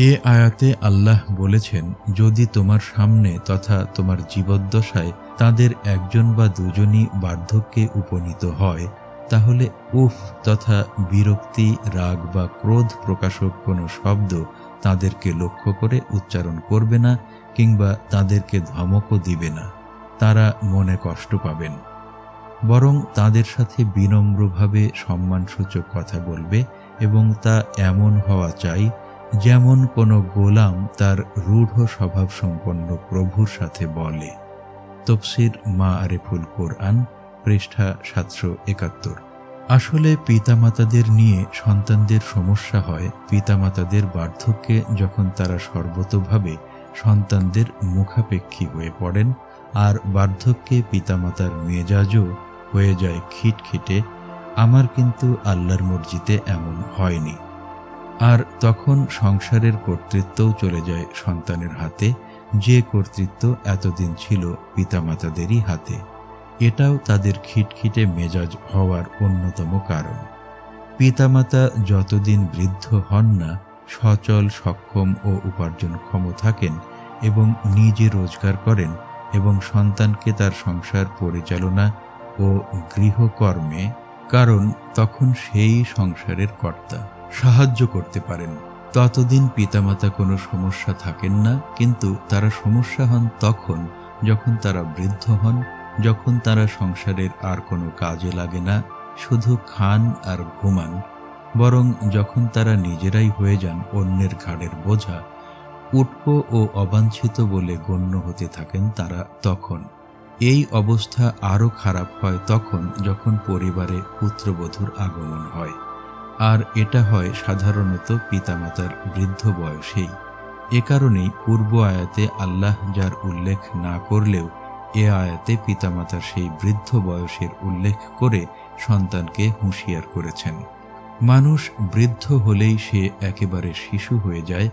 এ আয়াতে আল্লাহ বলেছেন, যদি তোমার সামনে তথা তোমার জীবদ্দশায় তাদের একজন বা দুজনই বার্ধক্যে উপনীত হয়, তাহলে উফ তথা বিরক্তি, রাগ বা ক্রোধ প্রকাশক কোনো শব্দ তাদেরকে লক্ষ্য করে উচ্চারণ করবে না কিংবা তাদেরকে ধমকও দিবে না, তারা মনে কষ্ট পাবেন। বরং তাদের সাথে বিনম্রভাবে সম্মানসূচক কথা বলবে এবং তা এমন হওয়া চাই যেমন কোনো গোলাম তার রূঢ় স্বভাব সম্পন্ন প্রভুর সাথে বলে। তফসির মাআরিফুল কোরআন, পৃষ্ঠা 771। আসলে পিতামাতাদের নিয়ে সন্তানদের সমস্যা হয় পিতামাতাদের বার্ধক্যে, যখন তারা সর্বতোভাবে সন্তানদের মুখাপেক্ষী হয়ে পড়েন আর বার্ধক্যে পিতামাতার মেজাজও হয়ে যায় খিটখিটে। আমার কিন্তু আল্লাহর মর্জিতে এমন হয়নি। আর তখন সংসারের কর্তৃত্বও চলে যায় সন্তানের হাতে, যে কর্তৃত্ব এতদিন ছিল পিতামাতাদেরই হাতে। এটাও তাদের খিটখিটে মেজাজ হওয়ার অন্যতম কারণ। পিতামাতা যতদিন বৃদ্ধ হন না, সচল, সক্ষম ও উপার্জনক্ষম থাকেন এবং নিজে রোজগার করেন এবং সন্তানকে তার সংসার পরিচালনা ও গৃহকর্মে, কারণ তখন সেই সংসারের কর্তা, সাহায্য করতে পারেন, ততদিন পিতামাতা কোনো সমস্যা থাকেন না। কিন্তু তারা সমস্যা হন তখন যখন তারা বৃদ্ধ হন, যখন তারা সংসারের আর কোনো কাজে লাগে না, শুধু খান আর ঘুমান। বরং যখন তারা নিজেরাই হয়ে যান অন্যের ঘাড়ের বোঝা, উটকো ও অবাঞ্ছিত বলে গণ্য হতে থাকেন তারা তখন। এই অবস্থা আরও খারাপ হয় তখন যখন পরিবারে পুত্রবধূর আগমন হয়, আর এটা হয় সাধারণত পিতামাতার বৃদ্ধ বয়সেই। এ কারণেই পূর্ব আয়াতে আল্লাহ যার উল্লেখ না করলেও এ আয়াতে পিতামাতার সেই বৃদ্ধ বয়সের উল্লেখ করে সন্তানকে হুঁশিয়ার করেছেন। মানুষ বৃদ্ধ হলেই সে একেবারে শিশু হয়ে যায়,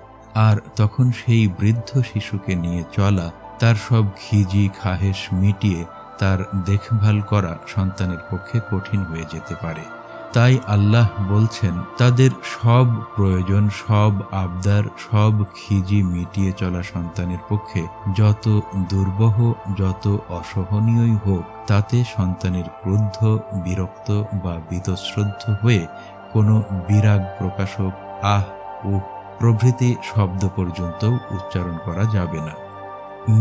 আর তখন সেই বৃদ্ধ শিশুকে নিয়ে চলা, তার সব খিজি খাহেশ মিটিয়ে তার দেখভাল করা সন্তানের পক্ষে কঠিন হয়ে যেতে পারে। তাই আল্লাহ বলছেন, তাদের সব প্রয়োজন, সব আবদার, সব খিজি মিটিয়ে চলা সন্তানের পক্ষে যত দুর্বহ, যত অসহনীয়ই হোক, তাতে সন্তানের ক্রুদ্ধ, বিরক্ত বা বীতশ্রদ্ধ হয়ে কোনো বিরাগ প্রকাশক আহ উহ প্রভৃতি শব্দ পর্যন্ত উচ্চারণ করা যাবে না।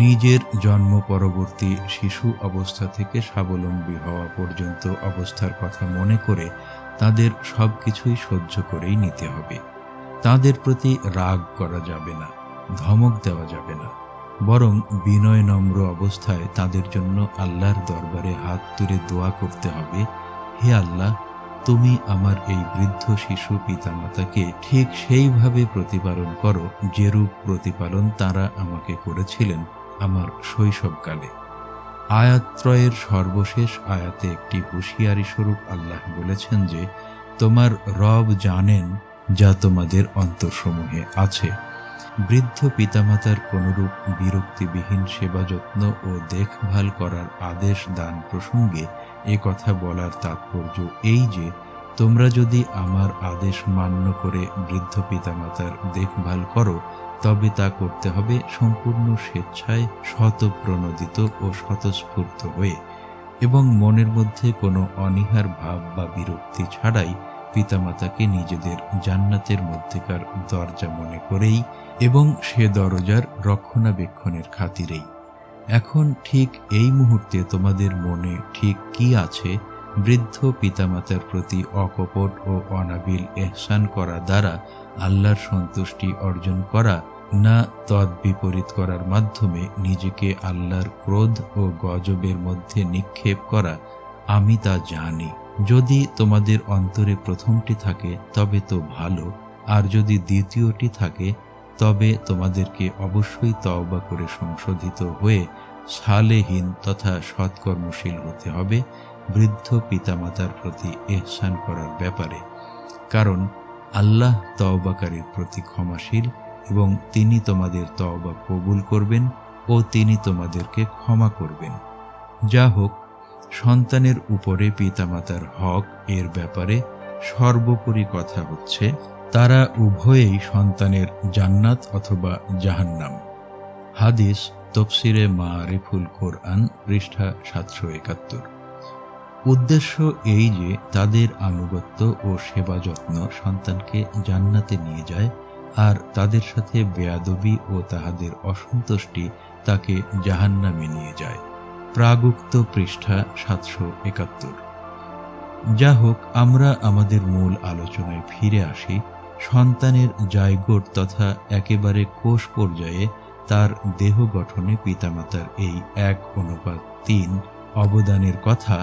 নিজের জন্ম পরবর্তী শিশু অবস্থা থেকে স্বাবলম্বী হওয়া পর্যন্ত অবস্থার কথা মনে করে তাদের সব কিছুই সহ্য করেই নিতে হবে। তাদের প্রতি রাগ করা যাবে না। ধমক দেওয়া যাবে না, বরং বিনয় নম্র অবস্থায় তাদের জন্য আল্লাহর দরবারে হাত তুলে দোয়া করতে হবে, হে আল্লাহ, তুমি আমার এই বৃদ্ধ শিশু পিতামাতাকে ঠিক সেইভাবে প্রতিপালন করো যেরূপ প্রতিপালন তারা আমাকে করেছিলেন আমার শৈশবকালে। আয়াতত্রয়ের সর্বশেষ আয়াতে একটি হুঁশিয়ারি স্বরূপ আল্লাহ বলেছেন যে তোমার রব জানেন যা তোমাদের অন্তরসমূহে আছে। বৃদ্ধ পিতামাতার কোনরূপ বিরক্তিবিহীন সেবা যত্ন ও দেখভাল করার আদেশ দান প্রসঙ্গে এ কথা বলার তাৎপর্য এই যে তোমরা যদি আমার আদেশ মান্য করে বৃদ্ধ পিতামাতার দেখভাল করো তবে তা করতে হবে সম্পূর্ণ স্বেচ্ছায়, স্বতঃপ্রণোদিত ও স্বতঃস্ফূর্ত হয়ে, এবং মনের মধ্যে কোনো অনীহার ভাব বা বিরক্তি ছাড়াই পিতামাতাকে নিজেদের জান্নাতের মধ্যেকার দরজা মনে করেই এবং সে দরজার রক্ষণাবেক্ষণের খাতিরেই। এখন ঠিক এই মুহূর্তে তোমাদের মনে ঠিক কি আছে? বৃদ্ধ পিতামাতার প্রতি অকপট ও অনাবিল এহসান করা দ্বারা আল্লাহর সন্তুষ্টি অর্জন করা, না তদ্বিপরীত করার মাধ্যমে নিজেকে আল্লাহর ক্রোধ ও গজবের মধ্যে নিক্ষেপ করা? আমি তা জানি। যদি তোমাদের অন্তরে প্রথমটি থাকে তবে তো ভালো, আর যদি দ্বিতীয়টি থাকে তবে তোমাদেরকে অবশ্যই তওবা করে সংশোধিত হয়ে সালেহীন তথা সৎকর্মশীল হতে হবে বৃদ্ধ পিতামাতার প্রতি ইহসান করার ব্যাপারে, কারণ আল্লাহ তওবাকারীর প্রতি ক্ষমাশীল এবং তিনি তোমাদের তওবা কবুল করবেন ও তিনি তোমাদেরকে ক্ষমা করবেন। যা হোক, সন্তানের উপরে পিতামাতার হক এর ব্যাপারে সর্বোপরি কথা হচ্ছে তারা উভয়েই সন্তানের জান্নাত অথবা জাহান্নাম। হাদিস তফসিরে মারিফুল কোরআন, পৃষ্ঠা 771। উদ্দেশ্য এই যে তাদের আনুগত্য ও সেবা যত্ন সন্তানকে জান্নাতে নিয়ে যায়, আর তাদের সাথে বেয়াদবি ও তাহাদের অসন্তুষ্টি তাকে জাহান্নামে নিয়ে যায়। প্রাগুক্ত, পৃষ্ঠা 771। যা হোক, আমরা আমাদের মূল আলোচনায় ফিরে আসি। সন্তানের জায়গোট তথা একেবারে কোষ পর্যায়ে তার দেহ গঠনে পিতামাতার এই 1:3 অবদানের কথা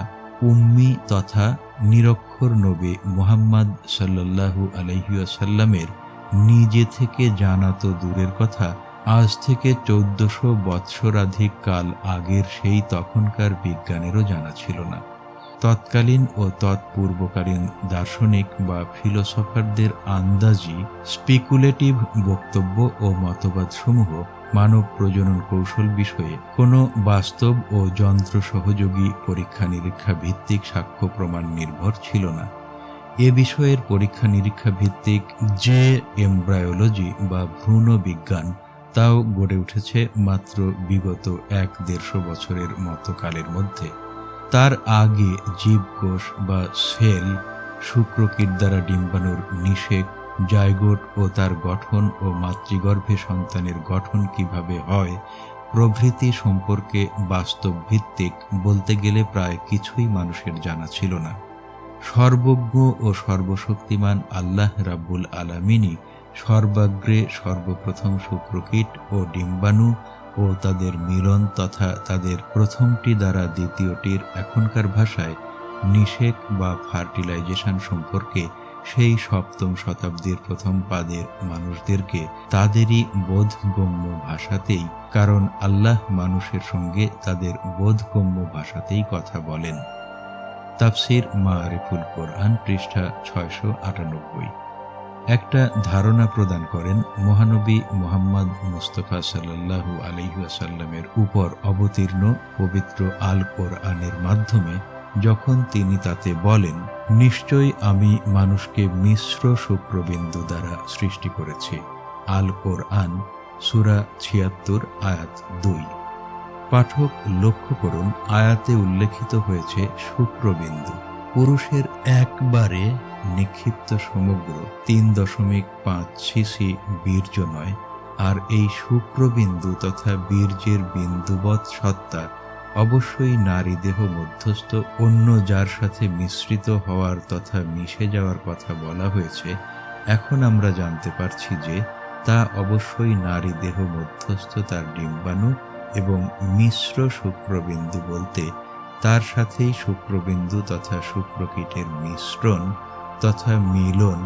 উম্মি তথা নিরক্ষর নবী মুহাম্মদ সাল্লাল্লাহু আলাইহি ওয়াসাল্লামের নিজে থেকে জানা তো দূরের কথা, আজ থেকে 1400 বৎসরাধিক কাল আগের সেই তখনকার বিজ্ঞানেরও জানা ছিল না। তৎকালীন ও তৎপূর্বকালীন দার্শনিক বা ফিলোসফারদের আন্দাজি স্পেকুলেটিভ বক্তব্য ও মতবাদসমূহ মানব প্রজনন কৌশল বিষয়ে কোনো বাস্তব ও যন্ত্র সহযোগী পরীক্ষা নিরীক্ষা ভিত্তিক সাক্ষ্য প্রমাণ নির্ভর ছিল না। এ বিষয়ের পরীক্ষা নিরীক্ষা ভিত্তিক যে এমব্রায়োলজি বা ভ্রূণ বিজ্ঞান, তাও গড়ে উঠেছে মাত্র বিগত 1-150 বছরের মতো কালের মধ্যে। তার আগে জীবকোষ বা সেল, শুক্রকীট দ্বারা ডিম্বাণুর নিষেক, জায়গোট ও তার গঠন ও মাতৃগর্ভে সন্তানের গঠন কিভাবে হয় প্রভৃতি সম্পর্কে বাস্তব ভিত্তিক বলতে গেলে প্রায় কিছুই মানুষের জানা ছিল না। সর্বজ্ঞ ও সর্বশক্তিমান আল্লাহ রাব্বুল আলামিনই সর্বাগ্রে সর্বপ্রথম শুক্রকীট ও ডিম্বাণু ও তাদের মিলন তথা তাদের প্রথমটি দ্বারা দ্বিতীয়টির এখনকার ভাষায় নিষেক বা ফার্টিলাইজেশন সম্পর্কে সেই 7ম শতাব্দীর প্রথম পাদের মানুষদেরকে তাদেরই বোধগম্য ভাষাতেই, কারণ আল্লাহ মানুষের সঙ্গে তাদের বোধগম্য ভাষাতেই কথা বলেন। তাফসির মারিফুল কোরআন, পৃষ্ঠা 698। একটা ধারণা প্রদান করেন মহানবী মুহাম্মদ মুস্তাফা সাল্লাল্লাহু আলাইহি ওয়াসাল্লামের উপর অবতীর্ণ পবিত্র আল কোরআনের মাধ্যমে, যখন তিনি তাতে বলেন, নিশ্চয়ই আমি মানুষকে মিশ্র শুক্রবিন্দু দ্বারা সৃষ্টি করেছি। আল কোরআন, সূরা 76, আয়াত 2। পাঠক লক্ষ্য করুন, আয়াতে উল্লেখিত হয়েছে শুক্রবিন্দু। পুরুষের একবারে নিক্ষিপ্ত সমগ্র 3.5 সিসি বীর্য নয়, আর এই শুক্রবিন্দু তথা বীর্যের বিন্দুবৎ সত্তা অবশ্যই নারী দেহ মধ্যস্থ অন্য যার সাথে মিশ্রিত হওয়ার তথা মিশে যাওয়ার কথা বলা হয়েছে। এখন আমরা জানতে পারছি যে তা অবশ্যই নারী দেহ মধ্যস্থ তার ডিম্বাণু এবং মিশ্র শুক্রবিন্দু বলতে তার সাথেই শুক্রবিন্দু তথা শুক্রকীটের মিশ্রণ তথা মিলন,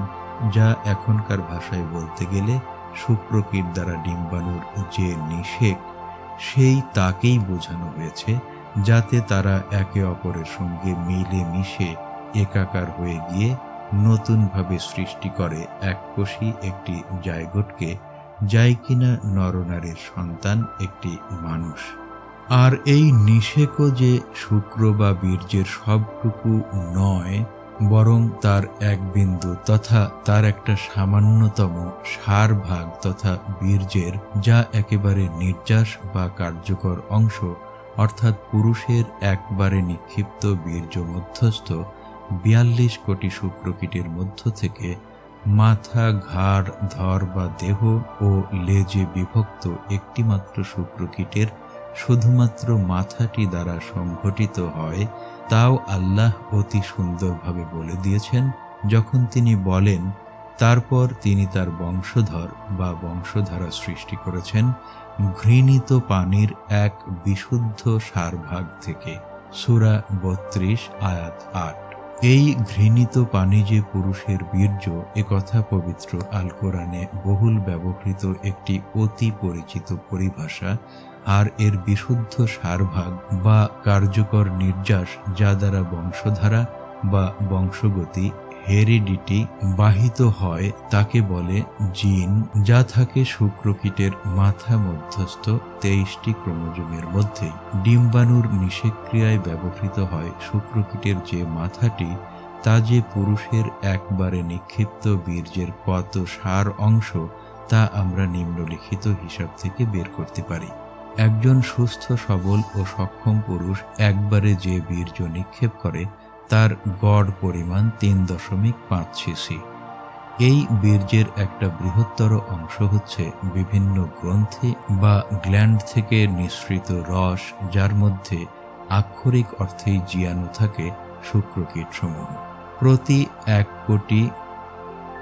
যা এখনকার ভাষায় বলতে গেলে শুক্রকীট দ্বারা ডিম্বাণুর যে নিষেক, সেই তাকেই বোঝানো হয়েছে, যাতে তারা একে অপরের সঙ্গে মিলে মিশে একাকার হয়ে গিয়ে নতুনভাবে সৃষ্টি করে এককোষী একটি জায়গোটকে, যাই কিনা নরনারীর সন্তান একটি মানুষ। আর এই নিষেকও যে শুক্র বা বীর্যের সবটুকু নয়, বরং তার এক বিন্দু তথা তার একটা সামান্যতম সার ভাগ তথা বীর্যের, যা একেবারে নির্যাস বা কার্যকর অংশ, অর্থাৎ পুরুষের একবারে নিক্ষিপ্ত বীর্য মধ্যস্থ ৪২ কোটি শুক্রকীটের মধ্য থেকে মাথা, ঘাড়, ধর বা দেহ ও লেজে বিভক্ত একটিমাত্র শুক্রকীটের শুধুমাত্র মাথাটি দ্বারা সংঘটিত হয়, তাও আল্লাহ অতি সুন্দরভাবে বলে দিয়েছেন যখন তিনি বলেন, তারপর তিনি তার বংশধর বা বংশধারা সৃষ্টি করেছেন ঘৃণিত পানির এক বিশুদ্ধ সারভাগ থেকে। সূরা ৩২ আয়াত ৮। এই ঘৃণিত পানি যে পুরুষের বীর্য, একথা পবিত্র আল কোরআনে বহুল ব্যবহৃত একটি অতি পরিচিত পরিভাষা। আর এর বিশুদ্ধ সারভাগ বা কার্যকর নির্যাস, যা দ্বারা বংশধারা বা বংশগতি হেরিডিটি বাহিত হয়, তাকে বলে জিন, যা থাকে শুক্রকীটের মাথা মধ্যস্থ ২৩টি ক্রোমোজোমের মধ্যেই। ডিম্বাণুর নিষেক্রিয়ায় ব্যবহৃত হয় শুক্রকীটের যে মাথাটি, তা যে পুরুষের একবারে নিক্ষিপ্ত বীর্যের কত সার অংশ, তা আমরা নিম্নলিখিত হিসাব থেকে বের করতে পারি। একজন সুস্থ সবল ও সক্ষম পুরুষ একবারে যে বীর্য নিক্ষেপ করে, তার গড় পরিমাণ ৩.৫ সিসি। এই বীর্যের একটা বৃহত্তর অংশ হচ্ছে বিভিন্ন গ্রন্থি বা গ্ল্যান্ড থেকে নিঃসৃত রস, যার মধ্যে আক্ষরিক অর্থেই জীবাণু থাকে শুক্রকীট সমূহ। প্রতি ১ কোটি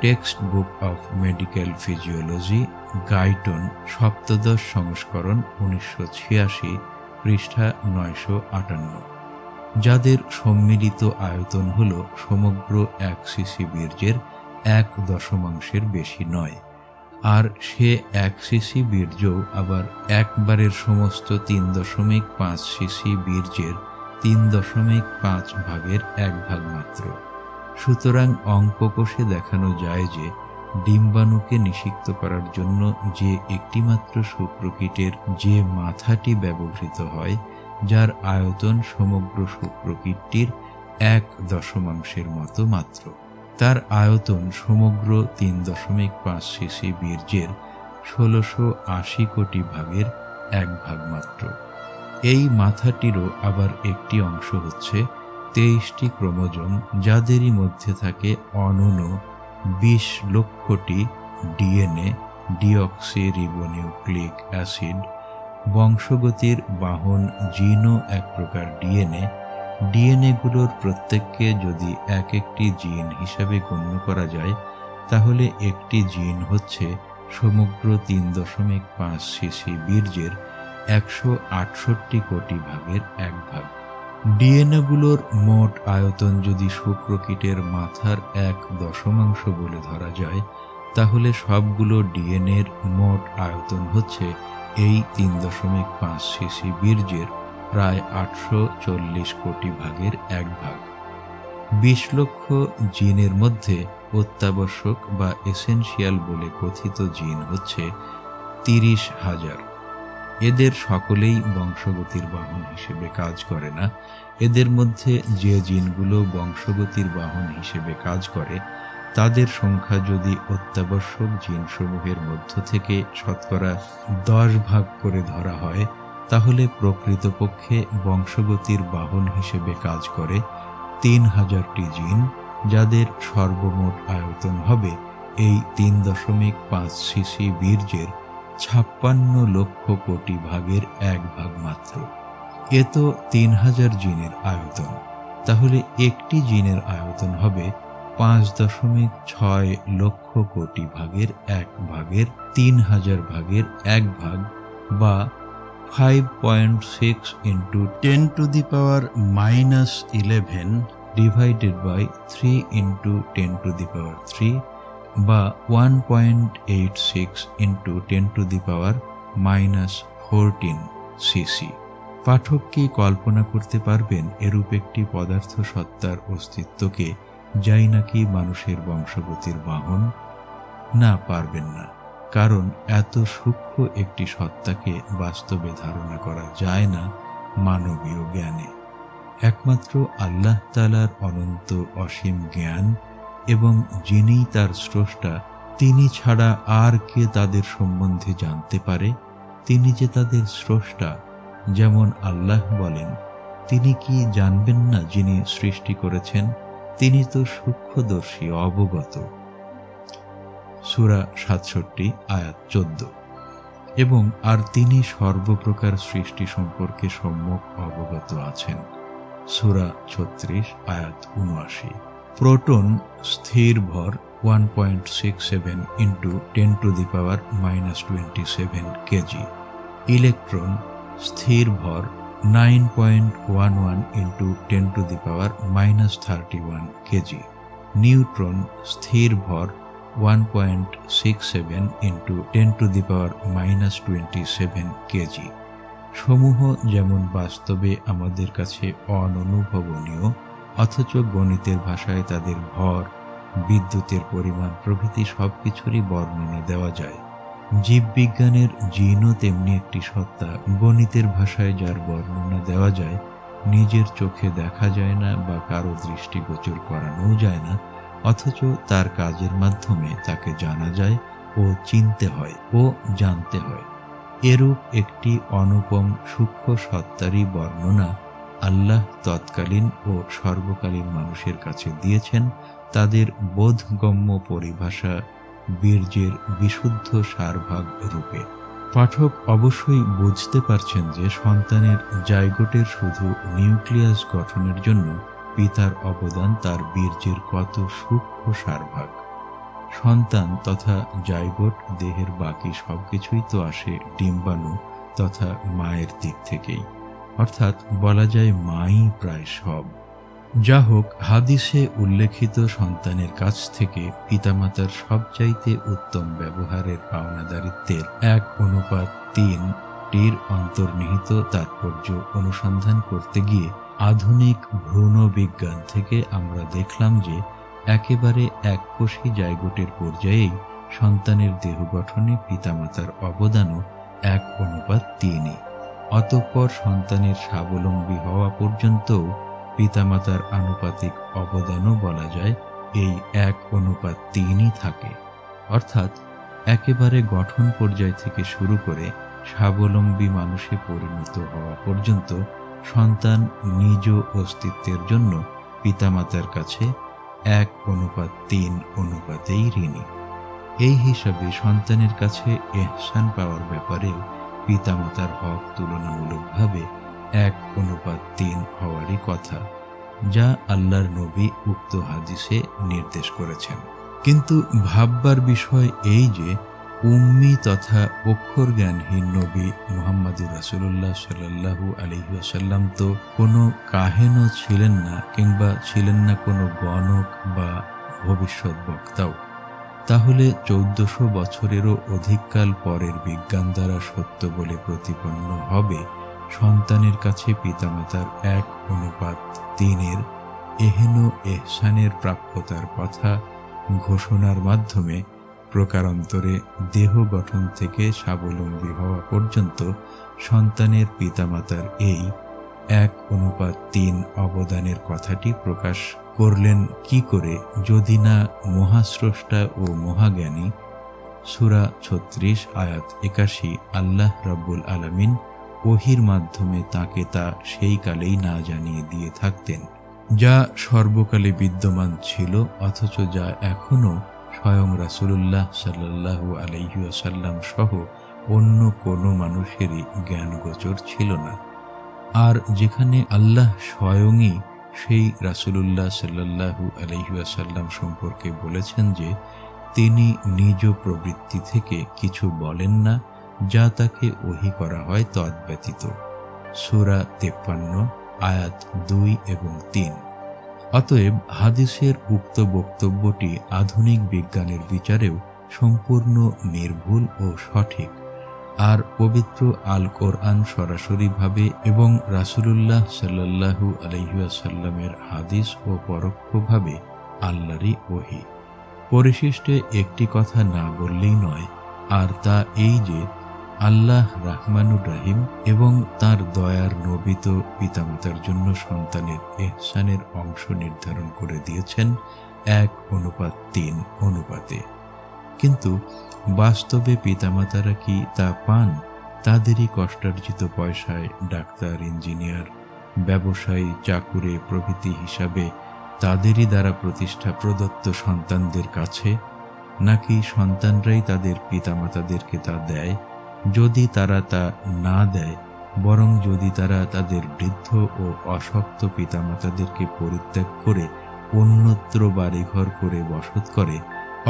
text book of medical physiology, Guyton, সপ্তদশ সংস্করণ, ১৯৮৬, পৃষ্ঠা ৯৫৮, যাদের সম্মিলিত আয়তন হল সমগ্র ১ সিসি বীর্যের ১/১০ বেশি নয়। আর সে ১ সিসি বীর্যও আবার একবারের সমস্ত ৩.৫ সিসি বীর্যের ৩.৫ ভাগের ১ ভাগ মাত্র। সুতরাং অঙ্ক কষে দেখানো যায় যে ডিম্বাণুকে নিষিক্ত করার জন্য যে একটিমাত্র শুক্রকীটের যে মাথাটি ব্যবহৃত হয়, যার আয়তন সমগ্র শুক্রকীটটির ১/১০ মতো মাত্র, তার আয়তন সমগ্র ৩.৫ সিসি বীর্যের ১৬৮০ কোটি ভাগের ১ ভাগ মাত্র। এই মাথাটিরও আবার একটি অংশ হচ্ছে ২৩টি ক্রোমোজোম, যাদেরই মধ্যে থাকে অনূন ২০ লক্ষটি ডিএনএ, ডিঅক্সি রিবোনিউক্লিক অ্যাসিড। বংশগতির বাহন জিনও এক প্রকার ডিএনএ। ডিএনএগুলোর প্রত্যেককে যদি এক একটি জিন হিসাবে গণ্য করা যায়, তাহলে একটি জিন হচ্ছে সমগ্র ৩.৫ সিসি বীর্যের ১৬৮ কোটি ভাগের ১ ভাগ। ডিএনএগুলোর মোট আয়তন যদি শুক্রকীটের মাথার ১/১০ বলে ধরা যায়, তাহলে সবগুলো ডিএনএর মোট আয়তন হচ্ছে এই ৩.৫ সিসি বীর্যের প্রায় ৮৪০ কোটি ভাগের ১ ভাগ। ২০ লক্ষ জিনের মধ্যে অত্যাবশ্যক বা এসেনশিয়াল বলে কথিত জিন হচ্ছে ৩০,০০০। এদের সকলেই বংশগতির বাহন হিসেবে কাজ করে না। এদের মধ্যে যে জিনগুলো বংশগতির বাহন হিসেবে কাজ করে, তাদের সংখ্যা যদি অত্যাবশ্যক জিনসমূহের মধ্য থেকে শতকরা ১০ ভাগ করে ধরা হয়, তাহলে প্রকৃতপক্ষে বংশগতির বাহন হিসেবে কাজ করে ৩,০০০টি জিন, যাদের সর্বমোট আয়তন হবে এই ৩.৫ সিসি বীর্যের ৫৬ লক্ষ কোটি ভাগের ১ ভাগ মাত্র। এ তো ৩,০০০ জিনের আয়তন। তাহলে একটি জিনের আয়তন হবে ৫.৬ লক্ষ কোটি ভাগের ১ ভাগের 3000 ভাগের 1 ভাগ বা 5.6 ইন্টু 10⁻11 ডিভাইডেড বাই 3 ইন্টু 10⁻³ বা 1.86 ইন্টু 10⁻14 সিসি। পাঠক কি কল্পনা করতে পারবেন এরূপ একটি পদার্থ সত্তার অস্তিত্বকে, যাই নাকি মানুষের বংশগতির বাহন? না, পারবেন না, কারণ এত সূক্ষ্ম একটি সত্তাকে বাস্তবে ধারণা করা যায় না মানবীয় জ্ঞানে। একমাত্র আল্লাহ তাআলার অনন্ত অসীম জ্ঞান এবং যিনি তার স্রষ্টা, তিনি ছাড়া আর কে তাদের সম্বন্ধে জানতে পারে? তিনি যে তাদের স্রষ্টা, যেমন আল্লাহ বলেন, তিনি কি জানবেন না যিনি সৃষ্টি করেছেন? তিনি তো সূক্ষ্মদর্শী, অবগত। সূরা 67 আয়াত 14। এবং আর তিনি সর্বপ্রকার সৃষ্টি সম্পর্কে সম্যক অবগত আছেন। সূরা 36 আয়াত 79। প্রোটন স্থির ভর 1.67 ইন্টু 10⁻27 কেজি। ইলেকট্রন স্থির ভর 9.11 ইন্টু 10⁻31 কেজি। নিউট্রন স্থির ভর 1.67 ইন্টু 10⁻27 কেজি। সমূহ যেমন বাস্তবে আমাদের কাছে অননুভবনীয়, অথচ গণিতের ভাষায় তাদের ভর, বিদ্যুতের পরিমাণ প্রভৃতি সবকিছুরই বর্ণনা দেওয়া যায়। জীববিজ্ঞানের জিনও তেমনি একটি সত্তা, গণিতের ভাষায় যার বর্ণনা দেওয়া যায়, নিজের চোখে দেখা যায় না বা কারো দৃষ্টিগোচর করানোও যায় না, অথচ তার কাজের মাধ্যমে তাকে জানা যায় ও চিনতে হয় ও জানতে হয়। এরূপ একটি অনুপম সূক্ষ্ম সত্তারই বর্ণনা আল্লাহ তৎকালীন ও সর্বকালীন মানুষের কাছে দিয়েছেন তাদের বোধগম্য পরিভাষা, বীর্যের বিশুদ্ধ সারভাগ রূপে। পাঠক অবশ্যই বুঝতে পারছেন যে সন্তানের জাইগোটের শুধু নিউক্লিয়াস গঠনের জন্য পিতার অবদান তার বীর্যের কত সূক্ষ্ম সারভাগ। সন্তান তথা জাইগোট দেহের বাকি সবকিছুই তো আসে ডিম্বাণু তথা মায়ের দিক থেকেই, অর্থাৎ বলা যায় মাই প্রায় সব। যা হোক, হাদিসে উল্লেখিত সন্তানের কাছ থেকে পিতামাতার সবচাইতে উত্তম ব্যবহারের পাওনাদারিত্বের 1:3 অন্তর্নিহিত তাৎপর্য অনুসন্ধান করতে গিয়ে আধুনিক ভ্রূণ বিজ্ঞান থেকে আমরা দেখলাম যে একেবারে এককোষী জাইগোটের পর্যায়েই সন্তানের দেহ গঠনে পিতামাতার অবদানও 1:3। অতঃপর সন্তানের স্বাবলম্বী হওয়া পর্যন্তও পিতামাতার আনুপাতিক অবদানও বলা যায় এই 1:3 থাকে। অর্থাৎ একেবারে গঠন পর্যায় থেকে শুরু করে স্বাবলম্বী মানুষে পরিণত হওয়া পর্যন্ত সন্তান নিজ অস্তিত্বের জন্য পিতামাতার কাছে 1:3 অনুপাতেই ঋণী। এই হিসাবে সন্তানের কাছে ইহসান পাওয়ার ব্যাপারেও পিতামাতার হক তুলনামূলকভাবে 1:3 হওয়ারই কথা, যা আল্লাহর নবী উক্ত হাদিসে নির্দেশ করেছেন। কিন্তু ভাববার বিষয় এই যে উম্মি তথা অক্ষর জ্ঞানহীন নবী মুহাম্মদুর রাসূলুল্লাহ সাল্লাল্লাহু আলাইহি ওয়াসাল্লাম তো কোনো কাহেনও ছিলেন না, কিংবা ছিলেন না কোনো গণক বা ভবিষ্যৎ বক্তাও। তাহলে 1400 বছরেরও অধিককাল পরের বিজ্ঞান দ্বারা সত্য বলে প্রতিপন্ন হবে সন্তানের কাছে পিতামাতার 1:3 এহেন এহসানের প্রাপ্যতার কথা ঘোষণার মাধ্যমে প্রকারান্তরে দেহ গঠন থেকে স্বাবলম্বী হওয়া পর্যন্ত সন্তানের পিতামাতার এই 1:3 অবদানের কথাটি প্রকাশ করলেন কি করে, যদি না মহাস্রষ্টা ও মহাজ্ঞানী সূরা 36 আয়াত 81 আল্লাহ রাব্বুল আলামিন ওহীর মাধ্যমে তাকে তা সেই কালেই না জানিয়ে দিয়ে থাকতেন, যা সর্বকালে বিদ্যমান ছিল, অথচ যা এখনও স্বয়ং রাসূলুল্লাহ সাল্লাল্লাহু আলাইহি ওয়াসাল্লাম সহ অন্য কোনো মানুষেরই জ্ঞানগোচর ছিল না। আর যেখানে আল্লাহ স্বয়ংই সেই রাসূলুল্লাহ সাল্লাল্লাহু আলাইহি ওয়াসাল্লাম সম্পর্কে বলেছেন যে তিনি নিজ প্রবৃত্তি থেকে কিছু বলেন না যা তাকে ওহী করা হয় তদ্ব্যতীত। সূরা 53 আয়াত 2 এবং 3। অতএব হাদিসের উক্ত বক্তব্যটি আধুনিক বিজ্ঞানের বিচারেও সম্পূর্ণ নির্ভুল ও সঠিক। আর পবিত্র আল কোরআন সরাসরিভাবে এবং রাসূলুল্লাহ সাল্লাল্লাহু আলাইহি ওয়াসাল্লামের হাদিস ও পরোক্ষভাবে আল্লাহরই ওহী। পরিশিষ্টে একটি কথা না বললেই নয়, আর তা এই যে আল্লাহ রাহমানুর রাহিম এবং তার দয়ার নবিত পিতামাতার জন্য সন্তানের ইহসানের অংশ নির্ধারণ করে দিয়েছেন 1:3 অনুপাতে। কিন্তু বাস্তবে পিতামাতারা কি তা পান? তাদেরই কষ্টার্জিত পয়সায় ডাক্তার, ইঞ্জিনিয়ার, ব্যবসায়ী, চাকুরে প্রভৃতি হিসাবে তাদেরই দ্বারা প্রতিষ্ঠা প্রদত্ত সন্তানদের কাছে, নাকি সন্তানরাই তাদের পিতামাতাদেরকে তা দেয়? যদি তারা তা না দেয়, বরং যদি তারা তাদের বৃদ্ধ ও অশক্ত পিতামাতাদেরকে পরিত্যাগ করে অন্যত্র বাড়িঘর করে বসত করে,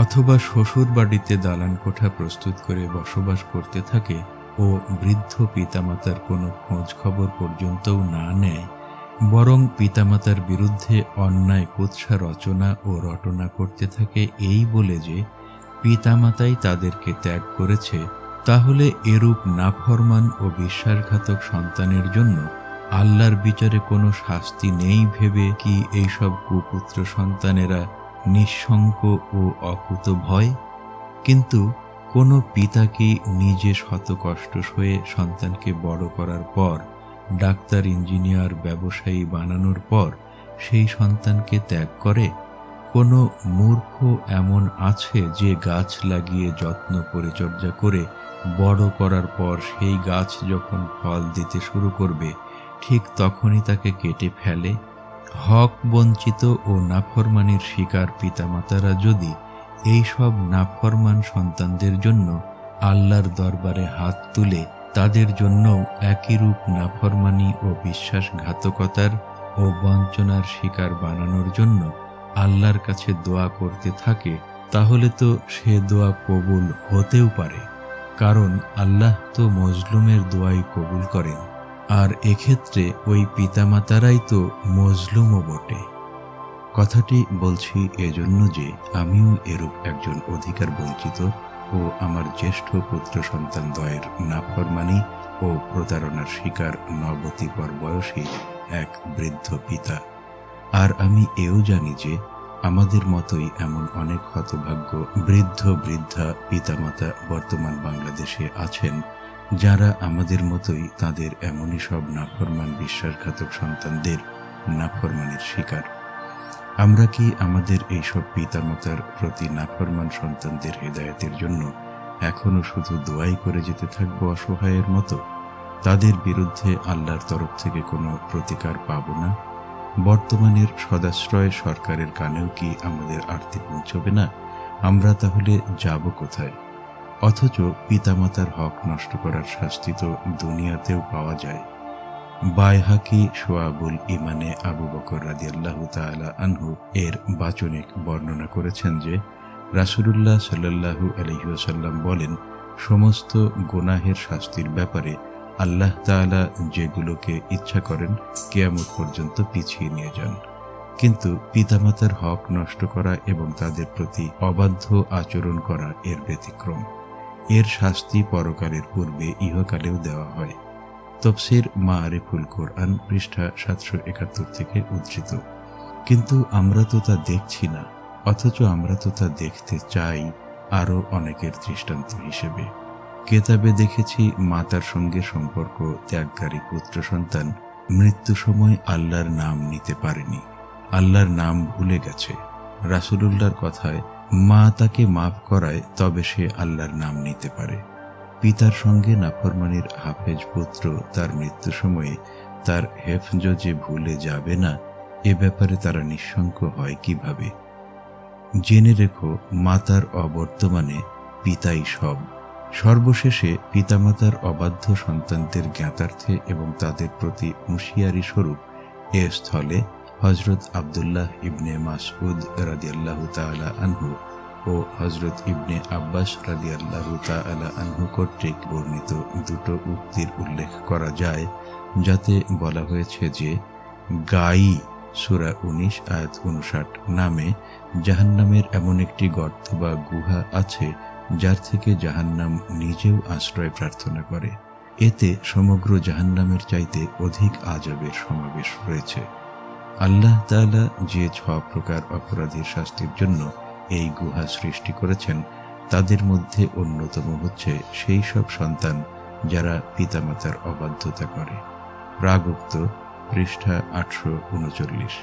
অথবা শ্বশুর বাড়িতে দালান কোঠা প্রস্তুত করে বসবাস করতে থাকে ও বৃদ্ধ পিতামাতার কোনো খোঁজ খবর পর্যন্তও না নেয়, বরং পিতামাতার বিরুদ্ধে অন্যায় কুৎসা রচনা ও রটনা করতে থাকে এই বলে যে পিতামাতাই তাদেরকে ত্যাগ করেছে, তাহলে এরূপ নাফরমান ও বিশ্বাসঘাতক সন্তানের জন্য আল্লাহর বিচারে কোনো শাস্তি নেই ভেবে কি এইসব কুপুত্র সন্তানেরা নিঃশঙ্ক ও অকুত ভয়? কিন্তু কোনো পিতা কি নিজে শত কষ্ট সয়ে সন্তানকে বড় করার পর, ডাক্তার, ইঞ্জিনিয়ার, ব্যবসায়ী বানানোর পর সেই সন্তানকে ত্যাগ করে? কোনো মূর্খ এমন আছে যে গাছ লাগিয়ে যত্ন পরিচর্যা করে বড় করার পর সেই গাছ যখন ফল দিতে শুরু করবে ঠিক তখনই তাকে কেটে ফেলে? হক বঞ্চিত ও নাফরমানির শিকার পিতামাতারা যদি এই সব নাফরমান সন্তানদের জন্য আল্লাহর দরবারে হাত তুলে তাদের জন্যও একইরূপ নাফরমানি ও বিশ্বাসঘাতকতার ও বঞ্চনার শিকার বানানোর জন্য আল্লাহর কাছে দোয়া করতে থাকে, তাহলে তো সে দোয়া কবুল হতেও পারে, কারণ আল্লাহ তো মজলুমের দোয়াই কবুল করেন। আর এক্ষেত্রে ওই পিতামাতারাই তো মজলুমও বটে। কথাটি বলছি এজন্য যে আমিও এরূপ একজন অধিকার বঞ্চিত ও আমার জ্যেষ্ঠ পুত্র সন্তান দ্বয়ের নাফরমানি ও প্রতারণার শিকার নবতিপর বয়সী এক বৃদ্ধ পিতা। আর আমি এও জানি যে আমাদের মতোই এমন অনেক হতভাগ্য বৃদ্ধ বৃদ্ধা পিতামাতা বর্তমান বাংলাদেশে আছেন, যারা আমাদের মতোই তাদের এমনই সব নাফরমান বিশ্বাসঘাতক সন্তানদের নাফরমানের শিকার। আমরা কি আমাদের এইসব পিতামাতার প্রতি নাফরমান সন্তানদের হেদায়েতের জন্য এখনো শুধু দোয়াই করে যেতে থাকবো অসহায়ের মতো? তাদের বিরুদ্ধে আল্লাহর তরফ থেকে কোনো প্রতিকার পাব না? বর্তমানের সদাশ্রয় সরকারের কানেও কি আমাদের আরতি পৌঁছবে না? আমরা তাহলে যাব কোথায়? অথচ পিতামাতার হক নষ্ট করার শাস্তি তো দুনিয়াতেও পাওয়া যায়। বাইহাকি শোয়াবুল ইমানে আবু বকর রাদিয়াল্লাহু তাআলা আনহু এর বাচনিক বর্ণনা করেছেন যে রাসূলুল্লাহ সাল্লাল্লাহু আলাইহি ওয়াসাল্লাম বলেন, সমস্ত গুনাহের শাস্তির ব্যাপারে আল্লাহ তাআলা যেগুলোকে ইচ্ছা করেন কিয়ামত পর্যন্ত পিছিয়ে নিয়ে যান, কিন্তু পিতামাতার হক নষ্ট করা এবং তাদের প্রতি অবাধ্য আচরণ করা এর ব্যতিক্রম। এর শাস্তি পরকালের পূর্বে ইহকালেও দেওয়া হয়। তাফসীর মাআরিফুল কোরআন পৃষ্ঠা 771 থেকে উদ্ধৃত। কিন্তু আমরা তো তা দেখছি না, অথচ আমরা তো তা দেখতে চাই আরও অনেকের দৃষ্টান্ত হিসেবে। কেতাবে দেখেছি মাতার সঙ্গে সম্পর্ক ত্যাগকারী পুত্র সন্তান মৃত্যু সময় আল্লাহর নাম নিতে পারেনি, আল্লাহর নাম ভুলে গেছে। রাসূলুল্লাহর কথায় মা তাকে মাফ করায় তবে সে আল্লাহর নাম নিতে পারে। পিতার সঙ্গে নাফরমানির হাফেজ পুত্র তার মৃত্যু সময়ে তার হেফজ যে ভুলে যাবে না, এ ব্যাপারে তারা নিঃশঙ্ক হয় কিভাবে? জেনে রেখো, মাতার অবর্তমানে পিতাই সব। সর্বশেষে পিতামাতার অবাধ্য সন্তানদের জ্ঞাতার্থে এবং তাদের প্রতি হুঁশিয়ারি স্বরূপ এ স্থলে হযরত আব্দুল্লাহ ইবনে মাসউদ রাদিয়াল্লাহু তাআলা আনহু ও হযরত ইবনে আব্বাস রাদিয়াল্লাহু তাআলা আনহু কর্তৃক বর্ণিত দুটো উক্তির উল্লেখ করা যায়, যাতে বলা হয়েছে যে গাই সূরা ১৯ আয়াত ৫৯ নামে জাহান্নামের এমন একটি গর্ত বা গুহা আছে যার থেকে জাহান্নাম নিজেও আশ্রয় প্রার্থনা করে। এতে সমগ্র জাহান্নামের চাইতে অধিক আযাবের সমাবেশ রয়েছে। আল্লাহ তাআলা যে ৬ প্রকার অপরাধীর শাস্তির জন্য এই গুহা সৃষ্টি করেছেন, তাদের মধ্যে অন্যতম হচ্ছে সেই সব সন্তান যারা পিতামাতার অবাধ্যতা করে। প্রাগুক্ত, পৃষ্ঠা ৮৩৯।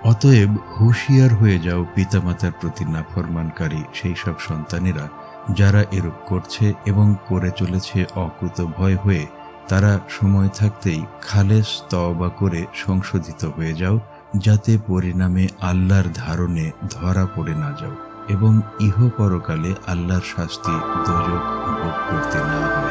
অতএব হুঁশিয়ার হয়ে যাও পিতামাতার প্রতি নাফরমানকারী সেই সব সন্তানেরা যারা এরূপ করছে এবং করে চলেছে অকুতভয় হয়ে। তারা সময় থাকতেই খালেস তওবা করে সংশোধিত হয়ে যাও, যাতে পরিণামে আল্লাহর ধারণে ধরা পড়ে না যাও এবং ইহপরকালে আল্লাহর শাস্তি দোজখ ভোগ করতে না হয়।